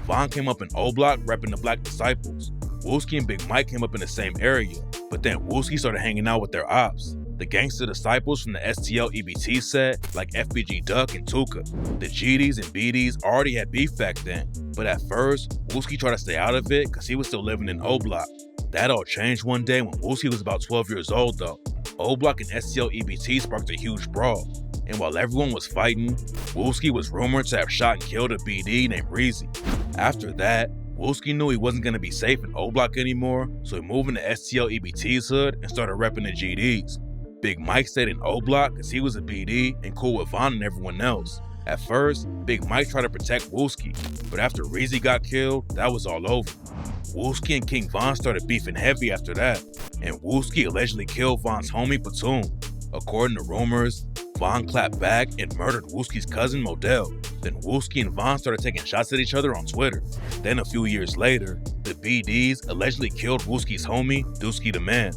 Von came up in O Block repping the Black Disciples. Wooski and Big Mike came up in the same area, but then Wooski started hanging out with their ops. The Gangsta Disciples from the STL EBT set, like FBG Duck and Tuka. The GDs and BDs already had beef back then, but at first, Wooski tried to stay out of it because he was still living in O Block. That all changed one day when Wooski was about 12 years old though. O Block and STL EBT sparked a huge brawl, and while everyone was fighting, Wooski was rumored to have shot and killed a BD named Reezy. After that, Wooski knew he wasn't going to be safe in O Block anymore, so he moved into STL EBT's hood and started repping the GDs. Big Mike stayed in O Block because he was a BD and cool with Von and everyone else. At first, Big Mike tried to protect Wooski, but after Reezy got killed, that was all over. Wooski and King Von started beefing heavy after that, and Wooski allegedly killed Von's homie Platoon. According to rumors, Von clapped back and murdered Wooski's cousin Modell. Then Wooski and Von started taking shots at each other on Twitter. Then a few years later, the BDs allegedly killed Wooski's homie, Dusky the Man.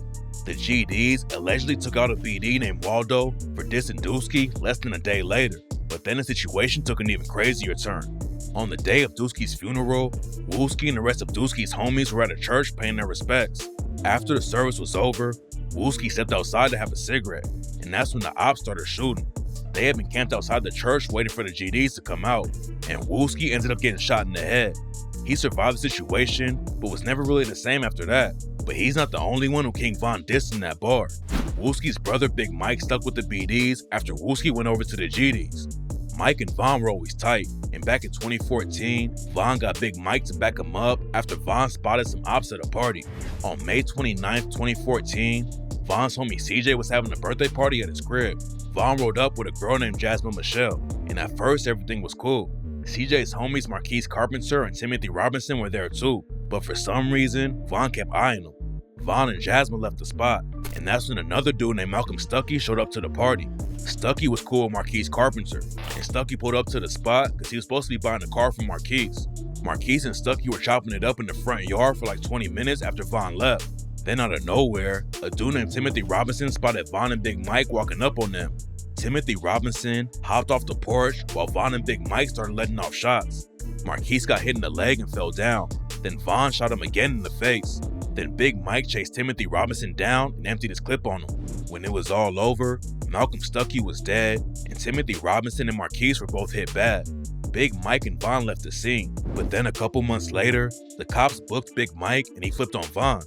The GDs allegedly took out a BD named Waldo for dissing Dusky less than a day later, but then the situation took an even crazier turn. On the day of Dusky's funeral, Wooski and the rest of Dusky's homies were at a church paying their respects. After the service was over, Wooski stepped outside to have a cigarette, and that's when the ops started shooting. They had been camped outside the church waiting for the GDs to come out, and Wooski ended up getting shot in the head. He survived the situation, but was never really the same after that. But he's not the only one who King Von dissed in that bar. Wooski's brother Big Mike stuck with the BDs after Wooski went over to the GDs. Mike and Von were always tight, and back in 2014, Von got Big Mike to back him up after Von spotted some ops at a party. On May 29, 2014, Von's homie CJ was having a birthday party at his crib. Von rolled up with a girl named Jasmine Michelle, and at first everything was cool. CJ's homies Marquise Carpenter and Timothy Robinson were there too, but for some reason, Von kept eyeing them. Von and Jasmine left the spot, and that's when another dude named Malcolm Stuckey showed up to the party. Stuckey was cool with Marquise Carpenter, and Stuckey pulled up to the spot because he was supposed to be buying a car from Marquise. Marquise and Stuckey were chopping it up in the front yard for like 20 minutes after Von left. Then out of nowhere, a dude named Timothy Robinson spotted Von and Big Mike walking up on them. Timothy Robinson hopped off the porch while Von and Big Mike started letting off shots. Marquise got hit in the leg and fell down. Then Von shot him again in the face. Then Big Mike chased Timothy Robinson down and emptied his clip on him. When it was all over, Malcolm Stuckey was dead, and Timothy Robinson and Marquise were both hit bad. Big Mike and Von left the scene, but then a couple months later, the cops booked Big Mike and he flipped on Von.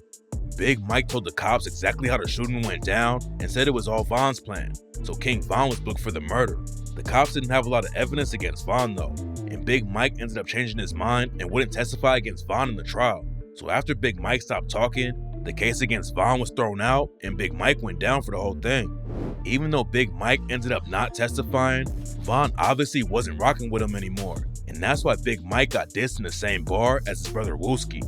Big Mike told the cops exactly how the shooting went down and said it was all Von's plan, so King Von was booked for the murder. The cops didn't have a lot of evidence against Von though, and Big Mike ended up changing his mind and wouldn't testify against Von in the trial. So after Big Mike stopped talking, the case against Von was thrown out and Big Mike went down for the whole thing. Even though Big Mike ended up not testifying, Von obviously wasn't rocking with him anymore, and that's why Big Mike got dissed in the same bar as his brother Wooski.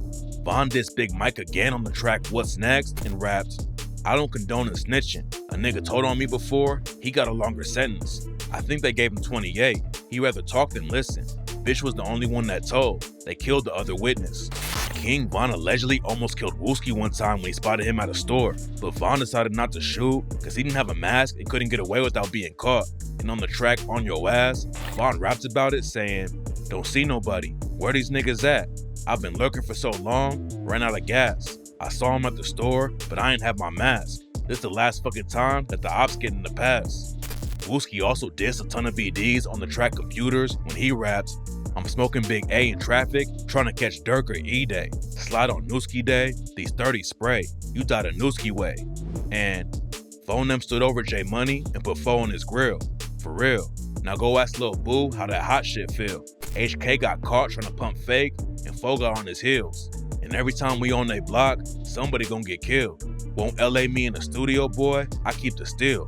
Von dissed Big Mike again on the track What's Next and rapped, "I don't condone in snitching. A nigga told on me before, he got a longer sentence. I think they gave him 28. He rather talk than listen. Bitch was the only one that told. They killed the other witness." King Von allegedly almost killed Wooski one time when he spotted him at a store, but Von decided not to shoot because he didn't have a mask and couldn't get away without being caught. And on the track On Your Ass, Von raps about it saying, "Don't see nobody. Where these niggas at? I've been lurking for so long, ran out of gas. I saw him at the store, but I ain't have my mask. This the last fucking time that the ops get in the pass." Wooski also dissed a ton of BDs on the track Computers when he raps, "I'm smoking Big A in traffic, trying to catch Durk or E-Day. Slide on Nooski Day, these 30 spray, you died a Nooski way." And Phone them stood over J Money and put Foe on his grill. For real. Now go ask Lil Boo how that hot shit feel. HK got caught trying to pump fake and Foe got on his heels. And every time we on they block, somebody gon' get killed. Won't LA me in the studio, boy? I keep the steel.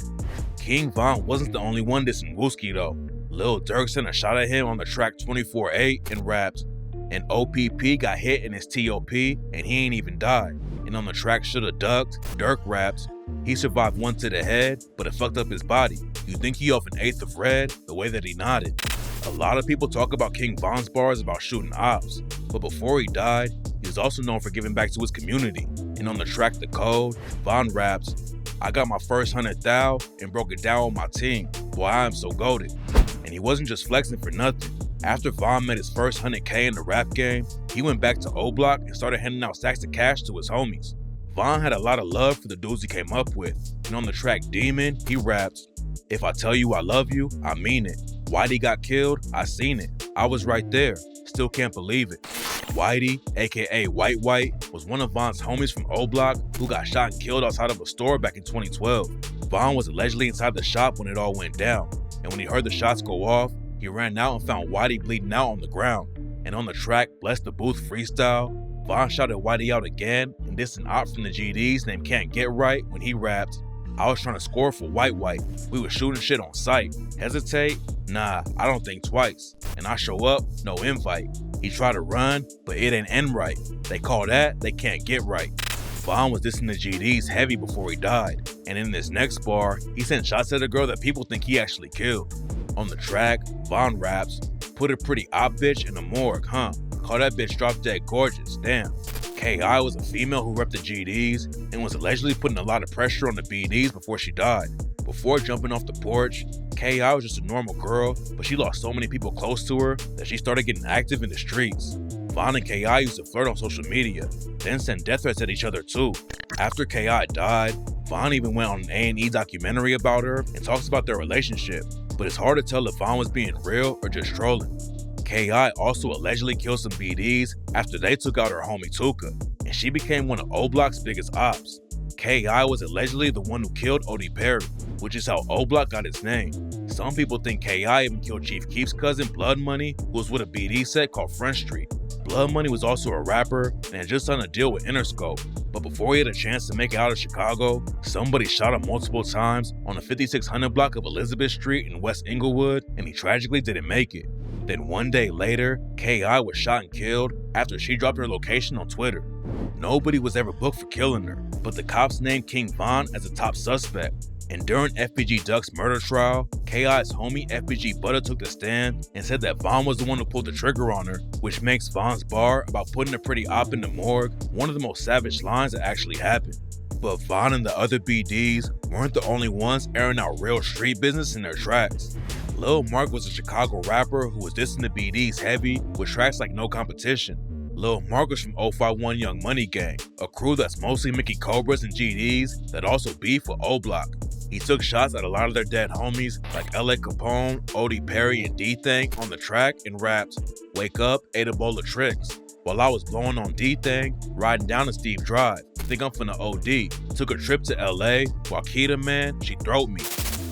King Von wasn't the only one dissing Wooski though. Lil Durk sent a shot at him on the track 24-8 and raps, "And OPP got hit in his TOP and he ain't even died. And And on the track Shoulda Ducked, Durk raps, he survived one to the head, but it fucked up his body. You think he off an eighth of red, the way that he nodded. A lot of people talk about King Von's bars about shooting ops, but before he died, he was also known for giving back to his community. And on the track The Code, Von raps, I got my first 100,000 and broke it down with my team. Boy, I am so goated. And he wasn't just flexing for nothing. After Von made his first 100K in the rap game, he went back to O-Block and started handing out stacks of cash to his homies. Von had a lot of love for the dudes he came up with. And on the track Demon, he raps, if I tell you I love you, I mean it. Whitey got killed, I seen it. I was right there, still can't believe it. Whitey, aka White, was one of Von's homies from O-Block who got shot and killed outside of a store back in 2012. Von was allegedly inside the shop when it all went down, and when he heard the shots go off, he ran out and found Whitey bleeding out on the ground. And on the track Bless the Booth Freestyle, Von shouted Whitey out again and dissed an op from the GDs named Can't Get Right when he rapped, I was trying to score for White. We was shooting shit on sight. Hesitate? Nah, I don't think twice. And I show up, no invite. He tried to run, but it ain't end right. They call that, they can't get right. Von was dissing the GDs heavy before he died. And in this next bar, he sent shots at a girl that people think he actually killed. On the track, Von raps, put a pretty op bitch in the morgue, huh? Call that bitch drop dead gorgeous, damn. K.I. was a female who repped the GDs and was allegedly putting a lot of pressure on the BDs before she died. Before jumping off the porch, K.I. was just a normal girl, but she lost so many people close to her that she started getting active in the streets. Von and K.I. used to flirt on social media, then send death threats at each other too. After K.I. died, Von even went on an A&E documentary about her and talks about their relationship, but it's hard to tell if Von was being real or just trolling. K.I. also allegedly killed some BDs after they took out her homie Tuka, and she became one of O-Block's biggest ops. K.I. was allegedly the one who killed Odie Perry, which is how O-Block got its name. Some people think K.I. even killed Chief Keef's cousin Blood Money, who was with a BD set called Front Street. Blood Money was also a rapper and had just signed a deal with Interscope, but before he had a chance to make it out of Chicago, somebody shot him multiple times on the 5600 block of Elizabeth Street in West Inglewood, and he tragically didn't make it. Then one day later, K.I. was shot and killed after she dropped her location on Twitter. Nobody was ever booked for killing her, but the cops named King Von as a top suspect. And during FBG Duck's murder trial, K.I.'s homie FBG Butter took the stand and said that Von was the one who pulled the trigger on her, which makes Von's bar about putting a pretty op in the morgue one of the most savage lines that actually happened. But Von and the other BDs weren't the only ones airing out real street business in their tracks. Lil Marc was a Chicago rapper who was dissing the BDs heavy with tracks like No Competition. Lil Marc was from 051 Young Money Gang, a crew that's mostly Mickey Cobras and GDs that also beef with O-Block. He took shots at a lot of their dead homies like L.A. Capone, Odie Perry, and Dthang on the track and raps, Wake up, ate a bowl of tricks. While I was blowing on Dthang, riding down to Steve Drive, think I'm finna OD. Took a trip to LA, Wakita man, she throat me.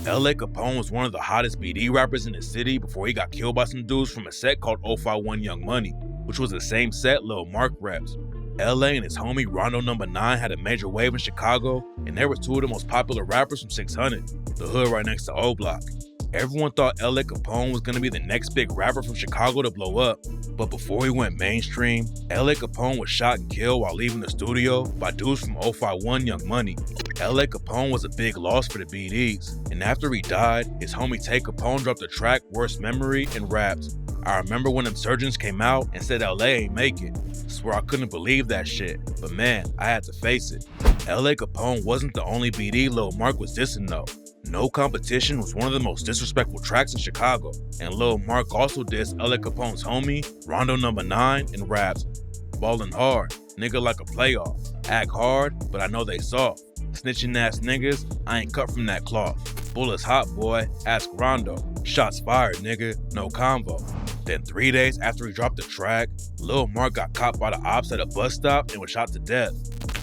L.A. Capone was one of the hottest BD rappers in the city before he got killed by some dudes from a set called 051 Young Money, which was the same set Lil Marc reps. L.A. and his homie Rondo No. 9 had a major wave in Chicago, and they were two of the most popular rappers from 600, the hood right next to O-Block. Everyone thought L.A. Capone was gonna be the next big rapper from Chicago to blow up, but before he went mainstream, L.A. Capone was shot and killed while leaving the studio by dudes from 051 Young Money. L.A. Capone was a big loss for the BDs, and after he died, his homie Tay Capone dropped the track Worst Memory and rapped, I remember when Insurgents came out and said LA ain't make it. Swear I couldn't believe that shit, but man, I had to face it. L.A. Capone wasn't the only BD Lil Marc was dissing though. No Competition was one of the most disrespectful tracks in Chicago, and Lil Marc also dissed L.A. Capone's homie, Rondo No. 9, and raps, Ballin' hard, nigga like a playoff. Act hard, but I know they soft. Snitching ass niggas, I ain't cut from that cloth. Bullets hot boy, ask Rondo. Shots fired nigga, no convo. Then 3 days after he dropped the track, Lil Marc got caught by the ops at a bus stop and was shot to death.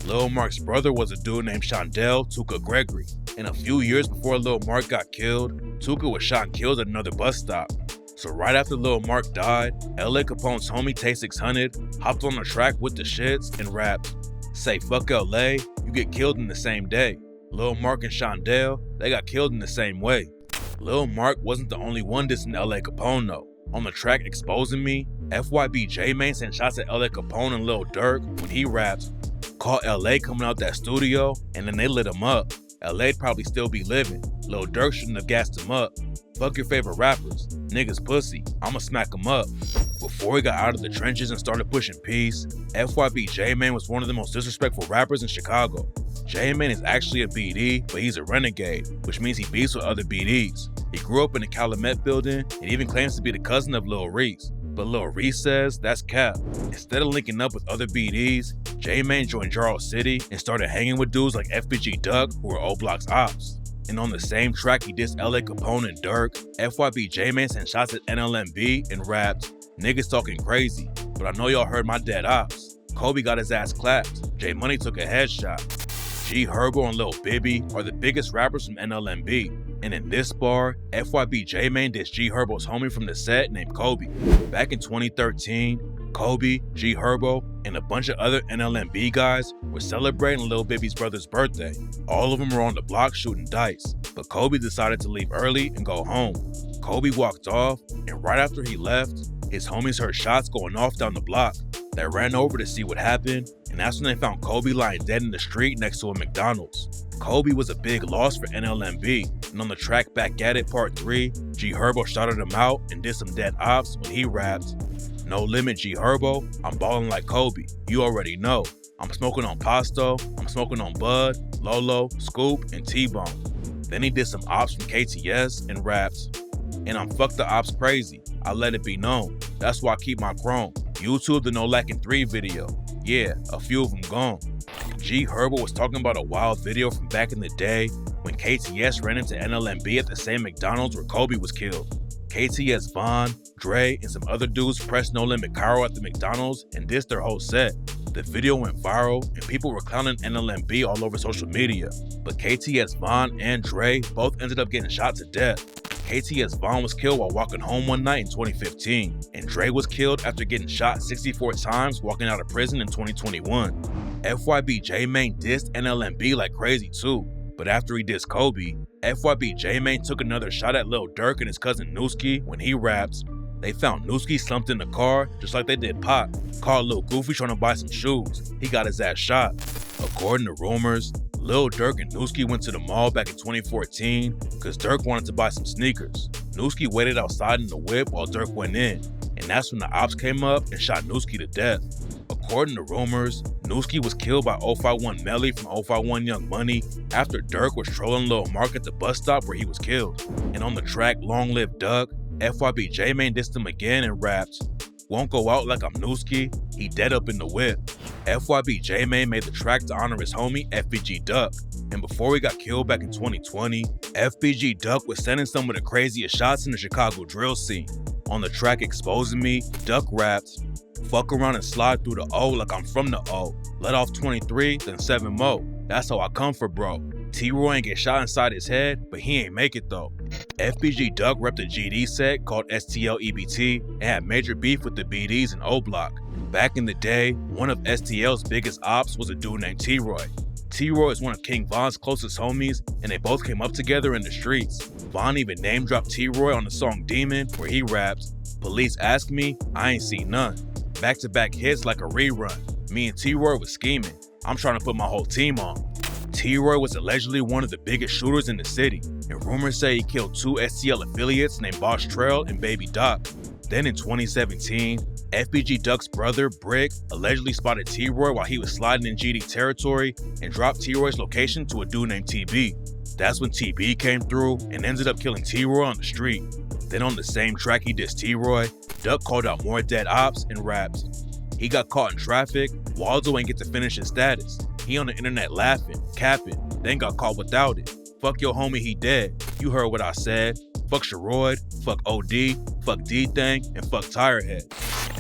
Lil Marc's brother was a dude named Shondell Tuka Gregory, and a few years before Lil Marc got killed, Tuka was shot and killed at another bus stop. So right after Lil Marc died, L.A. Capone's homie Tay 600 hopped on the track with the shits and rapped, say fuck L.A., you get killed in the same day. Lil Marc and Shondell, they got killed in the same way. Lil Marc wasn't the only one dissing L.A. Capone though. On the track Exposing Me, FYB J-Mane sent shots at L.A. Capone and Lil Durk when he raps, Caught LA coming out that studio, and then they lit him up. LA'd probably still be living. Lil Durk shouldn't have gassed him up. Fuck your favorite rappers. Niggas pussy. I'ma smack him up. Before he got out of the trenches and started pushing peace, FYB J-Man was one of the most disrespectful rappers in Chicago. J-Man is actually a BD, but he's a renegade, which means he beefs with other BDs. He grew up in the Calumet building and even claims to be the cousin of Lil Reese. But Lil Reese says that's cap. Instead of linking up with other BDs, J-Man joined Jarrell City and started hanging with dudes like FBG Duck, who were O-Block's ops. And on the same track he dissed LA Capone and Durk, FYB J-Man sent shots at NLMB and rapped, "Niggas talking crazy, but I know y'all heard my dead ops. Kobe got his ass clapped. J Money took a headshot." G Herbo and Lil Bibby are the biggest rappers from NLMB. And in this bar, FYB J-Man dissed G Herbo's homie from the set named Kobe. Back in 2013, Kobe, G Herbo, and a bunch of other NLMB guys were celebrating Lil Bibby's brother's birthday. All of them were on the block shooting dice, but Kobe decided to leave early and go home. Kobe walked off, and right after he left, his homies heard shots going off down the block. They ran over to see what happened, and that's when they found Kobe lying dead in the street next to a McDonald's. Kobe was a big loss for NLMB, and on the track Back At It Part 3, G Herbo shouted him out and did some dead ops when he rapped, "No limit G Herbo, I'm ballin' like Kobe, you already know. I'm smoking on Pasto, I'm smoking on Bud, Lolo, Scoop, and T-Bone." Then he did some ops from KTS and rapped, "And I'm fuck the ops crazy, I let it be known, that's why I keep my chrome. YouTube the No Lackin' 3 video, yeah, a few of them gone." G Herbo was talking about a wild video from back in the day when KTS ran into NLMB at the same McDonald's where Kobe was killed. KTS Vaughn, Dre, and some other dudes pressed No Limit Cairo at the McDonald's and dissed their whole set. The video went viral and people were clowning NLMB all over social media, but KTS Vaughn and Dre both ended up getting shot to death. KTS Vaughn was killed while walking home one night in 2015, and Dre was killed after getting shot 64 times walking out of prison in 2021. FYB J-Man dissed NLMB like crazy too, but after he dissed Kobe, FYB J-Man took another shot at Lil Durk and his cousin Nooski when he raps, "They found Nooski slumped in the car just like they did Pop. Caught Lil Goofy trying to buy some shoes. He got his ass shot." According to rumors, Lil Durk and Nooski went to the mall back in 2014 because Durk wanted to buy some sneakers. Nooski waited outside in the whip while Durk went in, and that's when the ops came up and shot Nooski to death. According to rumors, Nooski was killed by YNW Melly from YNW Young Money after Durk was trolling Lil Marc at the bus stop where he was killed. And on the track Long Live Duck, FYB J-Man dissed him again and rapped, "Won't go out like I'm Nooski, he dead up in the whip." FYB J-Man made the track to honor his homie FBG Duck, and before he got killed back in 2020, FBG Duck was sending some of the craziest shots in the Chicago drill scene. On the track Exposing Me, Duck rapped, "Fuck around and slide through the O like I'm from the O. Let off 23, then 7 mo. That's how I come for bro. T-Roy ain't get shot inside his head, but he ain't make it though." FBG Duck repped a GD set called STL-EBT and had major beef with the BDs in O-Block. Back in the day, one of STL's biggest ops was a dude named T-Roy. T-Roy is one of King Von's closest homies, and they both came up together in the streets. Von even name-dropped T-Roy on the song Demon, where he raps, "Police ask me, I ain't seen none. Back-to-back hits like a rerun. Me and T-Roy was scheming. I'm trying to put my whole team on." T-Roy was allegedly one of the biggest shooters in the city, and rumors say he killed 2 STL affiliates named Boss Trail and Baby Doc. Then in 2017, FBG Duck's brother, Brick, allegedly spotted T-Roy while he was sliding in GD territory and dropped T-Roy's location to a dude named TB. That's when TB came through and ended up killing T-Roy on the street. Then on the same track he dissed T-Roy, Duck called out more dead ops and raps, "He got caught in traffic, Waldo ain't get to finish his status. He on the internet laughing, capping, then got caught without it. Fuck your homie, he dead. You heard what I said. Fuck Sharoid, fuck OD, fuck D-Thang, and fuck Tirehead."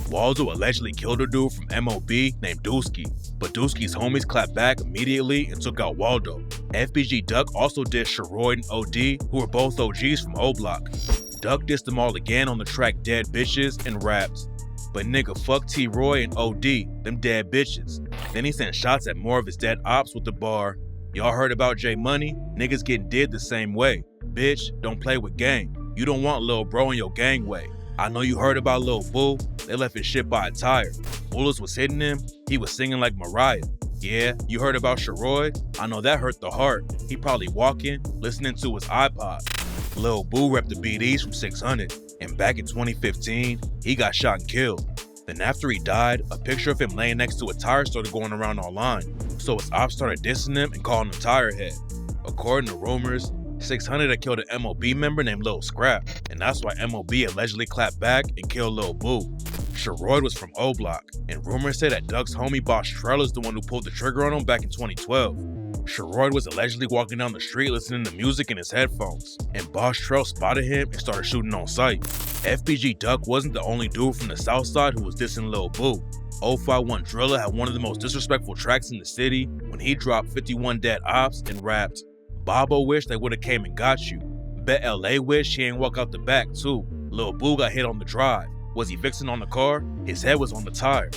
Waldo allegedly killed a dude from MOB named Dusky, but Dusky's homies clapped back immediately and took out Waldo. FBG Duck also dissed Sharoid and OD, who were both OGs from O-Block. Duck dissed them all again on the track Dead Bitches and raps, "But nigga, fuck T-Roy and OD, them dead bitches." Then he sent shots at more of his dead ops with the bar, "Y'all heard about J Money? Niggas getting did the same way. Bitch, don't play with gang. You don't want Lil Bro in your gangway. I know you heard about Lil Boo, they left his shit by a tire. Bullets was hitting him, he was singing like Mariah. Yeah, you heard about Shmurda? I know that hurt the heart. He probably walking, listening to his iPod. Lil Boo repped the BDs from 600, and back in 2015, he got shot and killed. Then after he died, a picture of him laying next to a tire started going around online, so his ops started dissing him and calling him Tirehead. According to rumors, 600 had killed an MOB member named Lil Scrap, and that's why MOB allegedly clapped back and killed Lil Boo. Shmurda was from O Block, and rumors say that Duck's homie Boss Trell is the one who pulled the trigger on him back in 2012. Shmurda was allegedly walking down the street listening to music in his headphones, and Boss Trell spotted him and started shooting on sight. FBG Duck wasn't the only dude from the south side who was dissing Lil Boo. 051 Driller had one of the most disrespectful tracks in the city when he dropped 51 Dead Ops and rapped, "Bobo wish they would've came and got you. Bet LA wish he ain't walk out the back too. Lil Boo got hit on the drive. Was he fixing on the car? His head was on the tire."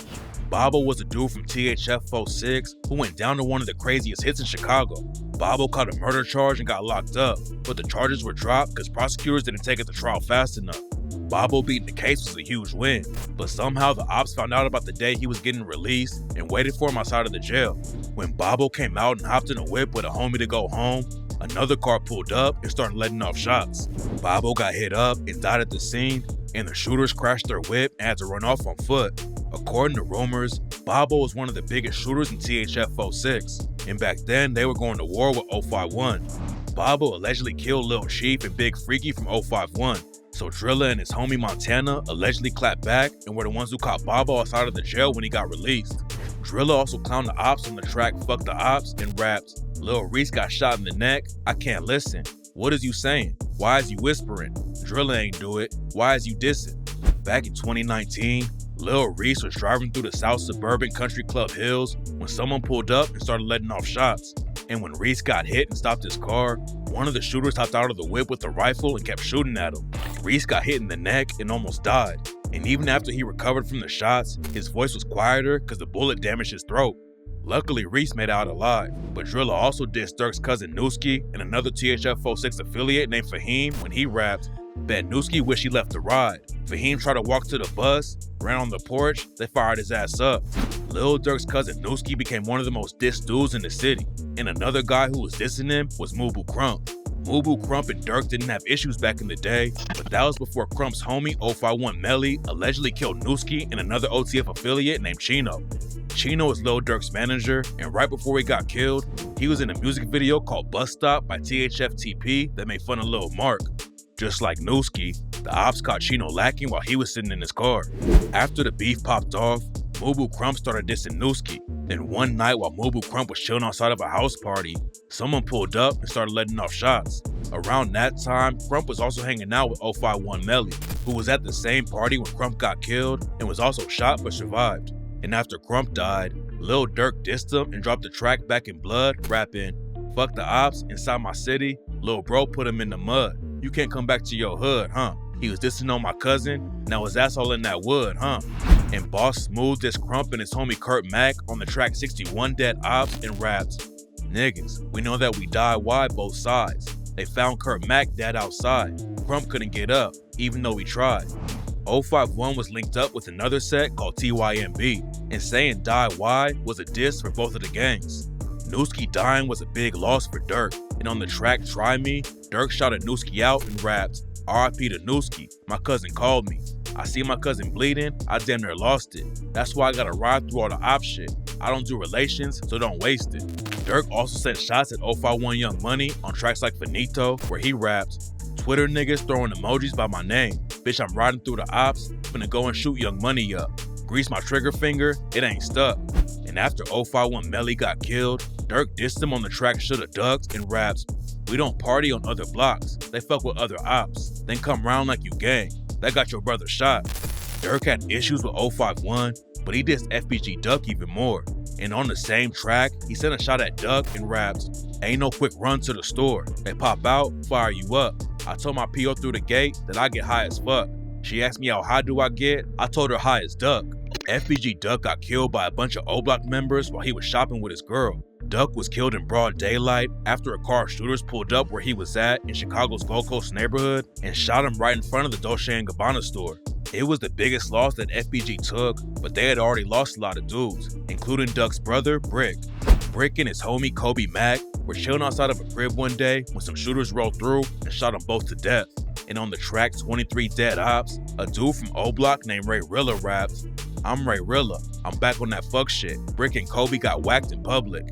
Bobo was a dude from THF 46 who went down to one of the craziest hits in Chicago. Bobo caught a murder charge and got locked up, but the charges were dropped because prosecutors didn't take it to trial fast enough. Bobo beating the case was a huge win, but somehow the ops found out about the day he was getting released and waited for him outside of the jail. When Bobo came out and hopped in a whip with a homie to go home, another car pulled up and started letting off shots. Bobo got hit up and died at the scene, and the shooters crashed their whip and had to run off on foot. According to rumors, Bobo was one of the biggest shooters in THF 06, and back then they were going to war with 051. Bobo allegedly killed Lil Chief and Big Freaky from 051, so Drilla and his homie Montana allegedly clapped back and were the ones who caught Bobo outside of the jail when he got released. Drilla also clowned the ops on the track Fuck the Ops and rapped, "Lil Reese got shot in the neck, I can't listen. What is you saying? Why is you whispering? Drilla ain't do it, why is you dissing?" Back in 2019, Lil Reese was driving through the South Suburban Country Club Hills when someone pulled up and started letting off shots. And when Reese got hit and stopped his car, one of the shooters hopped out of the whip with a rifle and kept shooting at him. Reese got hit in the neck and almost died. And even after he recovered from the shots, his voice was quieter because the bullet damaged his throat. Luckily, Reese made out alive, but Drilla also dissed Durk's cousin Nooski and another THF 06 affiliate named Fahim when he rapped, "Bet Nooski wish he left the ride. Fahim tried to walk to the bus, ran on the porch, they fired his ass up." Lil Durk's cousin Nooski became one of the most dissed dudes in the city, and another guy who was dissing him was Mubu Crump. Mubu Crump and Durk didn't have issues back in the day, but that was before Crump's homie 051 Melly allegedly killed Nooski and another OTF affiliate named Chino. Chino was Lil Durk's manager, and right before he got killed, he was in a music video called Bus Stop by THF TP that made fun of Lil Marc. Just like Nooski, the ops caught Chino lacking while he was sitting in his car. After the beef popped off, Mubu Crump started dissing Nooski. Then one night while Mubu Crump was chilling outside of a house party, someone pulled up and started letting off shots. Around that time, Crump was also hanging out with 051 Melly, who was at the same party when Crump got killed and was also shot but survived. And after Crump died, Lil Durk dissed him and dropped the track Back in Blood, rapping, "Fuck the ops, inside my city, Lil bro put him in the mud. You can't come back to your hood, huh? He was dissing on my cousin, now his ass all in that wood, huh?" And Boss Smooth dissed Crump and his homie Kurt Mack on the track 61 Dead Ops and rapped, "Niggas, we know that we died wide both sides. They found Kurt Mack dead outside. Crump couldn't get up, even though he tried." 051 was linked up with another set called TYNB, and saying "Die Wide" was a diss for both of the gangs. Nooski dying was a big loss for Durk, and on the track Try Me, Durk shouted Nooski out and rapped, "RIP to Nooski, my cousin called me. I see my cousin bleeding, I damn near lost it. That's why I gotta ride through all the op shit. I don't do relations, so don't waste it." Durk also sent shots at 051 Young Money on tracks like Finito, where he rapped, "Twitter niggas throwing emojis by my name. Bitch, I'm riding through the ops, finna go and shoot Young Money up. Grease my trigger finger, it ain't stuck." And after 051 Melly got killed, Durk dissed him on the track Shoulda Ducked and raps, "We don't party on other blocks, they fuck with other ops. Then come round like you gang, that got your brother shot." Durk had issues with 051, but he dissed FBG Duck even more. And on the same track, he sent a shot at Duck and raps, "Ain't no quick run to the store. They pop out, fire you up. I told my PO through the gate that I get high as fuck. She asked me how high do I get? I told her high as Duck." FBG Duck got killed by a bunch of O Block members while he was shopping with his girl. Duck was killed in broad daylight after a car of shooters pulled up where he was at in Chicago's Gold Coast neighborhood and shot him right in front of the Dolce & Gabbana store. It was the biggest loss that FBG took, but they had already lost a lot of dudes, including Duck's brother, Brick. Brick and his homie Kobe Mac were chilling outside of a crib one day when some shooters rolled through and shot them both to death. And on the track 23 Dead Ops, a dude from O Block named Ray Rilla raps, "I'm Ray Rilla, I'm back on that fuck shit. Brick and Kobe got whacked in public."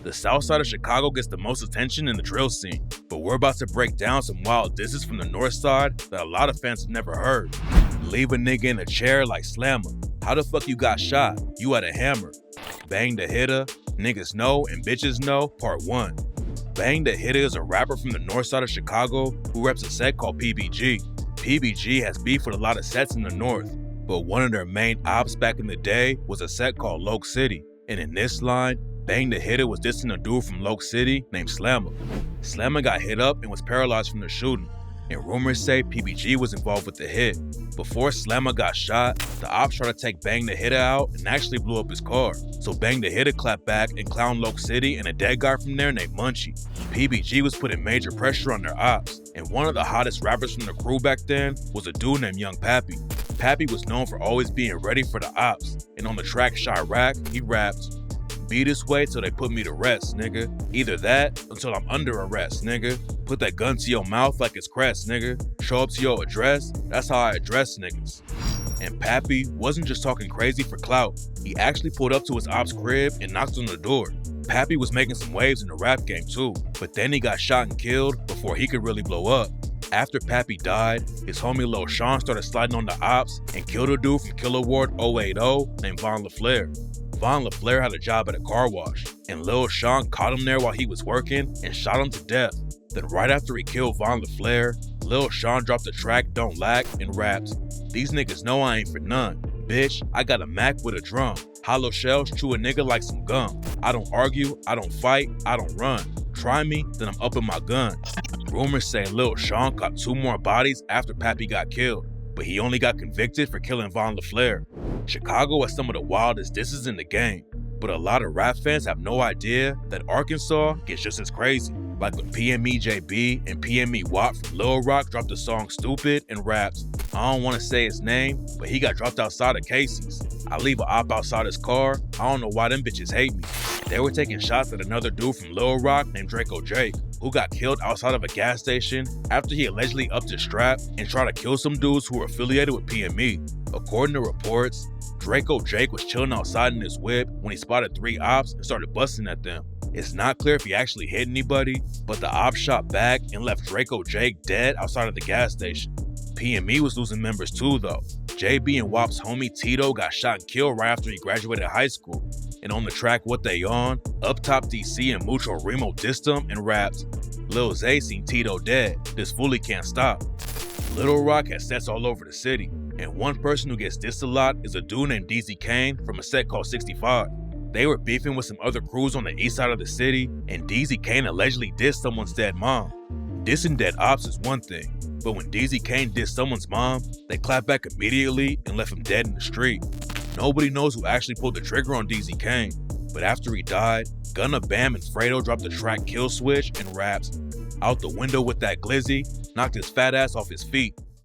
The south side of Chicago gets the most attention in the drill scene, but we're about to break down some wild disses from the north side that a lot of fans have never heard. Leave a nigga in a chair like Slammer. How the fuck you got shot? You had a hammer. Bang the Hitter, Niggas Know and Bitches Know, Part 1. Bang the Hitter is a rapper from the north side of Chicago who reps a set called PBG. PBG has beef with a lot of sets in the north, but one of their main ops back in the day was a set called Loke City, and in this line, Bang the Hitter was dissing a dude from Loke City named Slammer. Slammer got hit up and was paralyzed from the shooting, and rumors say PBG was involved with the hit. Before Slammer got shot, the ops tried to take Bang the Hitter out and actually blew up his car. So Bang the Hitter clapped back and clowned Loke City and a dead guy from there named Munchie. PBG was putting major pressure on their ops, and one of the hottest rappers from the crew back then was a dude named Young Pappy. Pappy was known for always being ready for the ops, and on the track Chirac, he rapped, "Be this way till they put me to rest, nigga. Either that, until I'm under arrest, nigga. Put that gun to your mouth like it's crest, nigga. Show up to your address, that's how I address niggas." And Pappy wasn't just talking crazy for clout. He actually pulled up to his ops crib and knocked on the door. Pappy was making some waves in the rap game too, but then he got shot and killed before he could really blow up. After Pappy died, his homie Lil Sean started sliding on the ops and killed a dude from Killer Ward 080 named Von LaFleur. Von LaFleur had a job at a car wash, and Lil Sean caught him there while he was working and shot him to death. Then right after he killed Von LaFleur, Lil Sean dropped the track Don't Lack and raps, "These niggas know I ain't for none. Bitch, I got a Mac with a drum. Hollow shells chew a nigga like some gum. I don't argue, I don't fight, I don't run. Try me, then I'm upping my gun." Rumors say Lil Sean caught 2 more bodies after Pappy got killed, but he only got convicted for killing Von LaFleur. Chicago has some of the wildest disses in the game, but a lot of rap fans have no idea that Arkansas gets just as crazy. Like when PME JB and PME Watt from Lil Rock dropped the song Stupid and raps, "I don't want to say his name, but he got dropped outside of Casey's. I leave a op outside his car, I don't know why them bitches hate me." They were taking shots at another dude from Lil Rock named Draco Jake, who got killed outside of a gas station after he allegedly upped his strap and tried to kill some dudes who were affiliated with PME. According to reports, Draco Jake was chilling outside in his whip when he spotted 3 ops and started busting at them. It's not clear if he actually hit anybody, but the ops shot back and left Draco Jake dead outside of the gas station. PME was losing members too though. JB and WAP's homie Tito got shot and killed right after he graduated high school. And on the track What They On, Up Top DC and Mucho Remo dissed him and raps, "Lil Zay seen Tito dead, this fully can't stop." Little Rock has sets all over the city, and one person who gets dissed a lot is a dude named DZ Kane from a set called 65. They were beefing with some other crews on the east side of the city, and DZ Kane allegedly dissed someone's dead mom. Dissing dead ops is one thing, but when DZ Kane dissed someone's mom, they clapped back immediately and left him dead in the street. Nobody knows who actually pulled the trigger on DZ Kane, but after he died, Gunna Bam and Fredo dropped the track Kill Switch and raps, "Out the window with that Glizzy, knocked his fat ass off his feet."